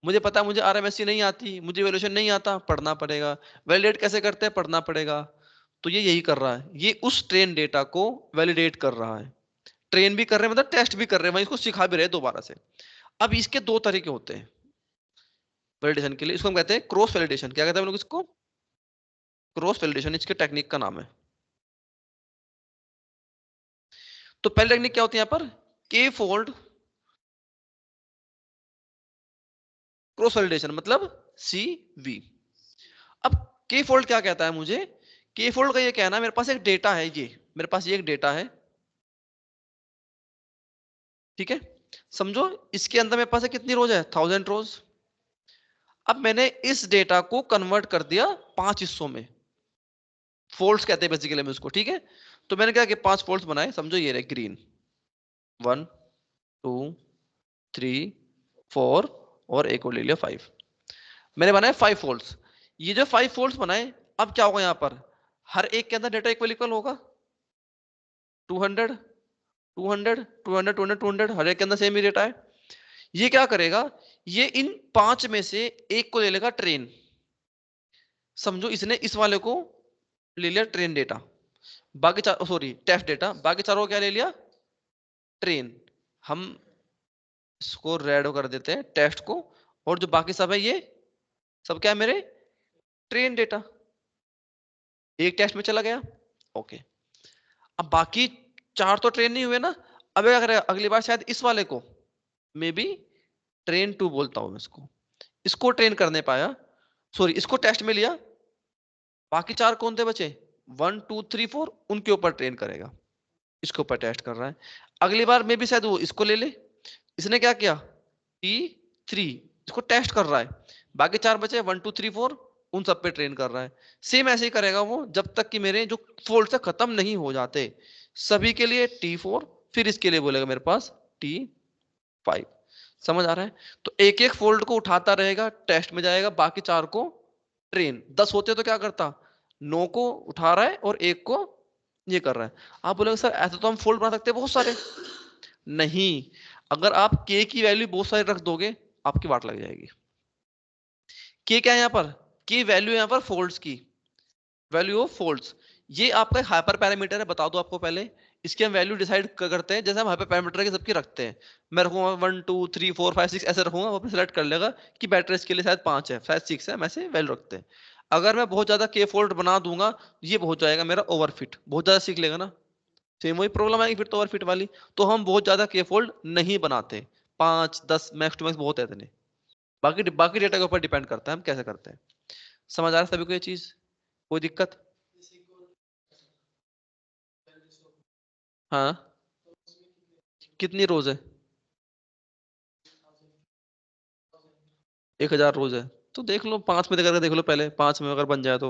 मुझे पता है मुझे आरएमएससी नहीं आती, मुझे वैल्यूएशन नहीं आता, पढ़ना पड़ेगा। वैलिडेट कैसे करते हैं, पढ़ना पड़ेगा। तो ये यही कर रहा है, ये उस ट्रेन डेटा को वैलिडेट कर रहा है। ट्रेन भी कर रहे हैं मतलब टेस्ट भी कर रहे हैं, वहीं इसको सिखा भी रहे हैं दोबारा से। अब इसके दो तरीके होते हैं वैलिडेशन के लिए, इसको हम कहते हैं क्रॉस वैलिडेशन। क्या कहते हैं हम लोग इसको? क्रॉस वैलिडेशन, इसके टेक्निक का नाम है। तो पहली टेक्निक क्या होती है यहाँ पर? के फोल्ड क्रॉस वैलिडेशन, मतलब CV। अब के फोल्ड क्या कहता है मुझे? के फोल्ड का ये कहना है, मेरे पास एक डेटा है, ये मेरे पास ये एक डेटा है, ठीक है, समझो इसके अंदर मेरे पास है कितनी रोज है, 1000 रोज। अब मैंने इस डेटा को कन्वर्ट कर दिया 5 हिस्सों में, फोल्ड्स कहते हैं बेसिकली में उसको, ठीक है। तो मैंने क्या किया, 5 फोल्ड्स बनाए, समझो ये रहे ग्रीन 1 2 3 4, और एक और ले लिया 5। मैंने बनाए 5 फोल्ड्स। ये जो 5 फोल्ड्स बनाए, अब क्या होगा यहाँ पर, हर एक के अंदर डेटा इक्वल इक्वल होगा, 200 200 200 200 200 हर एक के अंदर सेम ही डेटा है। ये क्या करेगा, ये इन 5 में से एक को ले लेगा ट्रेन। समझो इसने इस वाले को ले लिया ट्रेन डेटा, बाकी चार सॉरी टेस्ट डेटा, बाकी चारों को क्या ले लिया ट्रेन। हम इसको रेड कर देते हैं टेस्ट को, और जो बाकी सब है ये सब क्या है मेरे ट्रेन डेटा, एक टेस्ट में चला गया। ओके, अब बाकी चार तो ट्रेन नहीं हुए ना, अब क्या करेगा अगली बार शायद इस वाले को मे बी ट्रेन 2 बोलता हूं मैं इसको ट्रेन करने पाया, सॉरी इसको टेस्ट में लिया, बाकी चार कौन थे बचे 1 2 3 4, उनके ऊपर ट्रेन करेगा, इसके ऊपर टेस्ट कर रहा है। अगली बार में भी शायद वो इसको ले ले, इसने क्या किया T3 इसको टेस्ट कर रहा है, बाकी चार बचे 1 2 3 4, उन सब पे ट्रेन कर रहा है। सेम ऐसे ही करेगा वो जब तक कि मेरे जो फोल्ड से खत्म नहीं हो जाते, सभी के लिए T4, फिर इसके लिए बोलेगा मेरे पास T5। समझ आ रहा है? तो एक एक फोल्ड को उठाता रहेगा, टेस्ट में जाएगा, बाकी चार को ट्रेन। 10 होते तो क्या करता, 9 को उठा रहा है और एक को ये कर रहा है। आप बोलोगे सर ऐसे तो हम फोल्ड बना सकते हैं बहुत सारे। नहीं, अगर आप k की वैल्यू बहुत सारी रख दोगे आपकी वाट लग जाएगी। k क्या है यहाँ पर, k वैल्यू यहाँ पर फोल्ड्स की, वैल्यू ऑफ फोल्ड्स। ये आपका हाइपर पैरामीटर है, बता दो आपको पहले। इसकी हम वैल्यू डिसाइड करते हैं जैसे हम हाइपर पैरामीटर के सबकी रखते हैं। मैं रखूंगा 1 2 3 4 5 6 ऐसे रखूंगा, वो अपने सेलेक्ट कर लेगा कि बैटरी इसके लिए शायद 5 है शायद 6 है, हम ऐसे वैल्यू रखते हैं। अगर मैं बहुत ज्यादा k फोल्ड बना दूंगा, ये हो जाएगा मेरा ओवरफिट, बहुत ज्यादा सीख लेगा ना, सेम वही प्रॉब्लम आएगी फिर तो ओवरफिट वाली। तो हम बहुत ज्यादा k फोल्ड नहीं बनाते, 5 10 मैक्स टू मैक्स बहुत है इतने। बाकी बाकी डेटा के ऊपर डिपेंड करता है हम कैसे करते हैं। समझ आ रहा है सभी को ये चीज, कोई दिक्कत? हाँ, कितनी रोज है? 1000 रोज है, तो देख लो 5 में करके देख लो पहले, 5 में अगर बन जाए तो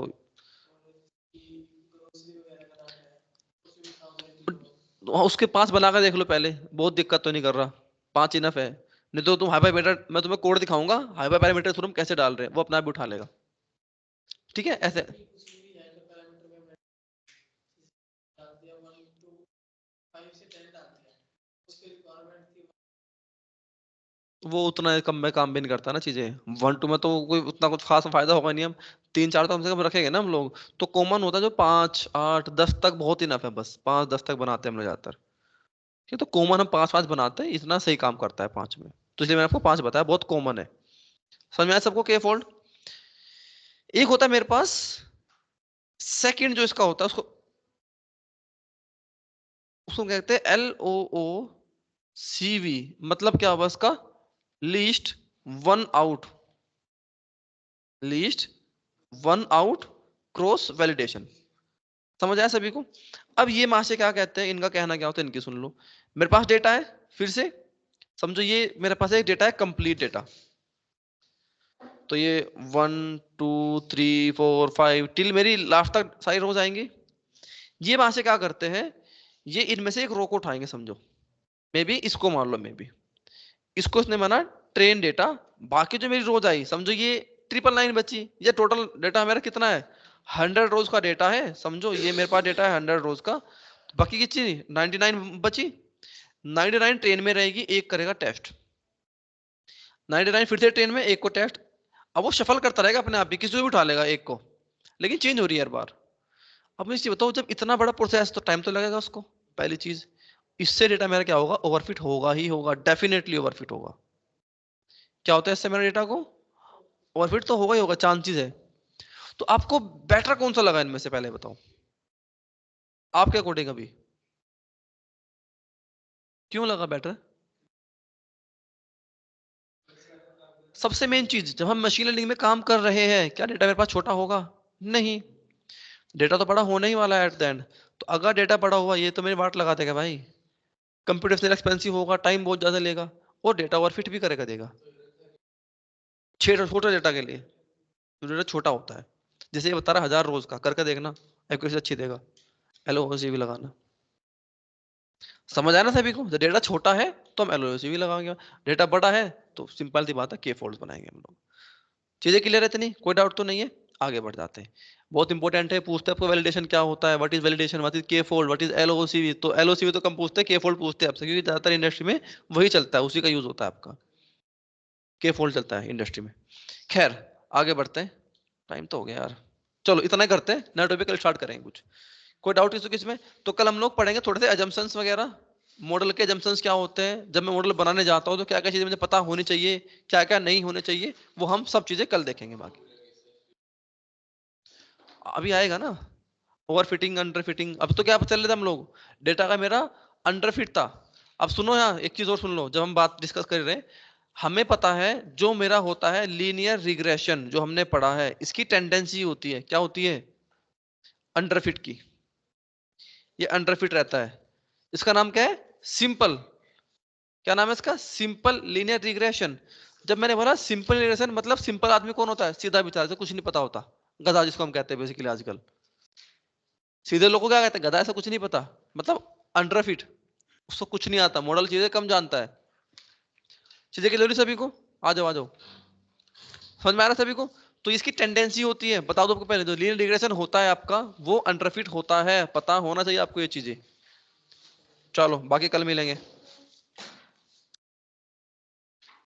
उसके 5 बनाकर देख लो पहले, बहुत दिक्कत तो नहीं कर रहा, 5 इनफ है। नहीं तो तुम हाइपर पैरामीटर, मैं तुम्हें कोड दिखाऊंगा हाइपर पैरामीटर थ्रू हम कैसे डाल रहे हैं, वो अपना आप भी उठा लेगा। ठीक है ऐसे वो उतना कम में काम भी नहीं करता ना चीजें। 1 2 में तो कोई उतना कुछ खास फायदा होगा नहीं, हम 3 4 तो कम से कम रखेंगे ना हम लोग। तो कॉमन होता है जो 5 8 10 तक बहुत इनफ है, बस 5 10 तक बनाते हैं हम लोग ज्यादातर। ये तो कॉमन हम 5 5 बनाते हैं, इतना सही काम करता है 5 में, तो इसलिए मैंने आपको 5 बताया, बहुत कॉमन है। समझ में आया सबको के फोल्ड? एक होता है मेरे पास सेकंड जो इसका होता है, उसको उसको कहते हैं LOOCV। मतलब क्या होगा इसका, least one out, least one out cross validation. समझ आया सभी को? अब ये मासे क्या कहते हैं, इनका कहना क्या होता है, इनकी सुन लो। मेरे पास डेटा है, फिर से समझो ये मेरे पास एक डेटा है कंप्लीट डेटा, तो ये 1 2 3 4 5 टिल मेरी लास्ट तक सारी रोज आएंगी। ये वहां से क्या करते हैं, ये इनमें से एक रो को उठाएंगे, समझो मे बी इसको मान लो, मे बी इसको इसने माना ट्रेन डेटा, बाकी जो मेरी रोज आई समझो ये 999 बची। ये टोटल डेटा मेरा कितना है 100 रोज का डेटा है, समझो ये मेरे पास डेटा है 100 रोज का, बाकी कितनी 99 बची। 99 ट्रेन में रहेगी, एक करेगा टेस्ट, 99 फिर से ट्रेन में, एक को टेस्ट। अब वो शफल करता रहेगा अपने आप ही, किसी को भी उठा लेगा एक को, लेकिन चेंज हो रही है हर बार। अब मुझे ये बताओ जब इतना बड़ा प्रोसेस तो टाइम तो लगेगा उसको, पहली चीज। इससे डेटा मेरा क्या होगा, ओवरफिट होगा ही होगा, डेफिनेटली ओवरफिट होगा। क्या होता है इससे मेरे डेटा को, ओवरफिट तो होगा ही होगा, चांसेस है। तो आपको बेटर कौन सा लगा इनमें से, पहले बताओ आपके अकॉर्डिंग अभी क्यों लगा बेटर? सबसे मेन चीज, जब हम मशीन लर्निंग में काम कर रहे हैं, क्या डेटा मेरे पास छोटा होगा? नहीं, डेटा तो बड़ा होने ही वाला है एट द एंड। तो अगर डेटा बड़ा हुआ, ये तो मेरी बात लगा देगा भाई, कंप्यूटेशनल एक्सपेंसिव होगा, टाइम बहुत ज्यादा लेगा, और डेटा ओवरफिट भी करेगा देगा। छोटा डेटा के लिए तो डेटा छोटा होता है, जैसे ये बता रहा 1000 रोज का, करके देखना एक्यूरेसी अच्छी देगा। LOCV लगाना, समझ आया ना सभी को? जब डेटा छोटा है तो हम LOCV लगाएंगे, डेटा बड़ा है तो सिंपल सी बात है के फोल्ड्स बनाएंगे हम लोग। चीजें क्लियर है इतनी, कोई डाउट तो नहीं है? आगे बढ़ जाते हैं। बहुत इंपॉर्टेंट है, पूछते हैं आपको वैलिडेशन क्या होता है, what is validation, what is के फोल्ड, व्हाट इज एलओसीवी। तो एलओसीवी तो कम पूछते हैं, के फोल्ड पूछते हैं आपसे, क्योंकि ज्यादातर इंडस्ट्री में वही चलता है, उसी का यूज होता है आपका, के फोल्ड चलता है इंडस्ट्री में। खैर आगे बढ़ते हैं, टाइम तो हो गया यार, चलो इतना ही करते हैं, नया टॉपिक कल स्टार्ट करेंगे। कुछ कोई डाउट इसमें? तो कल हम लोग पढ़ेंगे थोड़े से अजम्पशंस वगैरह, मॉडल के अजम्पशंस क्या होते हैं, जब मैं मॉडल बनाने जाता हूँ तो क्या क्या चीजें मुझे पता होनी चाहिए, क्या क्या नहीं होने चाहिए, वो हम सब चीजें कल देखेंगे। बाकी अभी आएगा ना ओवर फिटिंग, अंडर फिटिंग। अब तो क्या चल रहे थे हम लोग, डेटा का मेरा अंडर फिट था। अब सुनो यहाँ एक चीज और सुन लो, जब हम बात डिस्कस कर रहे हैं, हमें पता है जो मेरा होता है लीनियर रिग्रेशन, जो हमने पढ़ा है, इसकी टेंडेंसी होती है, क्या होती है, अंडर फिट की। ये अंडर फिट रहता है, इसका नाम क्या है, सिंपल। क्या नाम है इसका, सिंपल लीनियर रिग्रेशन। जब मैंने बोला सिंपल रिग्रेशन, मतलब सिंपल आदमी कौन होता है, सीधा विचार से कुछ नहीं पता होता, गधा जिसको हम कहते हैं बेसिकली आजकल। सीधे लोगों को क्या कहते हैं, गधा, ऐसा कुछ नहीं पता, मतलब अंडर फिट, उसको कुछ नहीं आता, मॉडल चीजें कम जानता है। चीजें क्लियर सभी को, आ जाओ आ जाओ, समझ में आ रहा है सभी को? तो इसकी टेंडेंसी होती है, बता दो आपको पहले, जो लीनियर रिग्रेशन होता है आपका वो अंडर फिट होता है, पता होना चाहिए आपको ये चीजें। चलो बाकी कल मिलेंगे।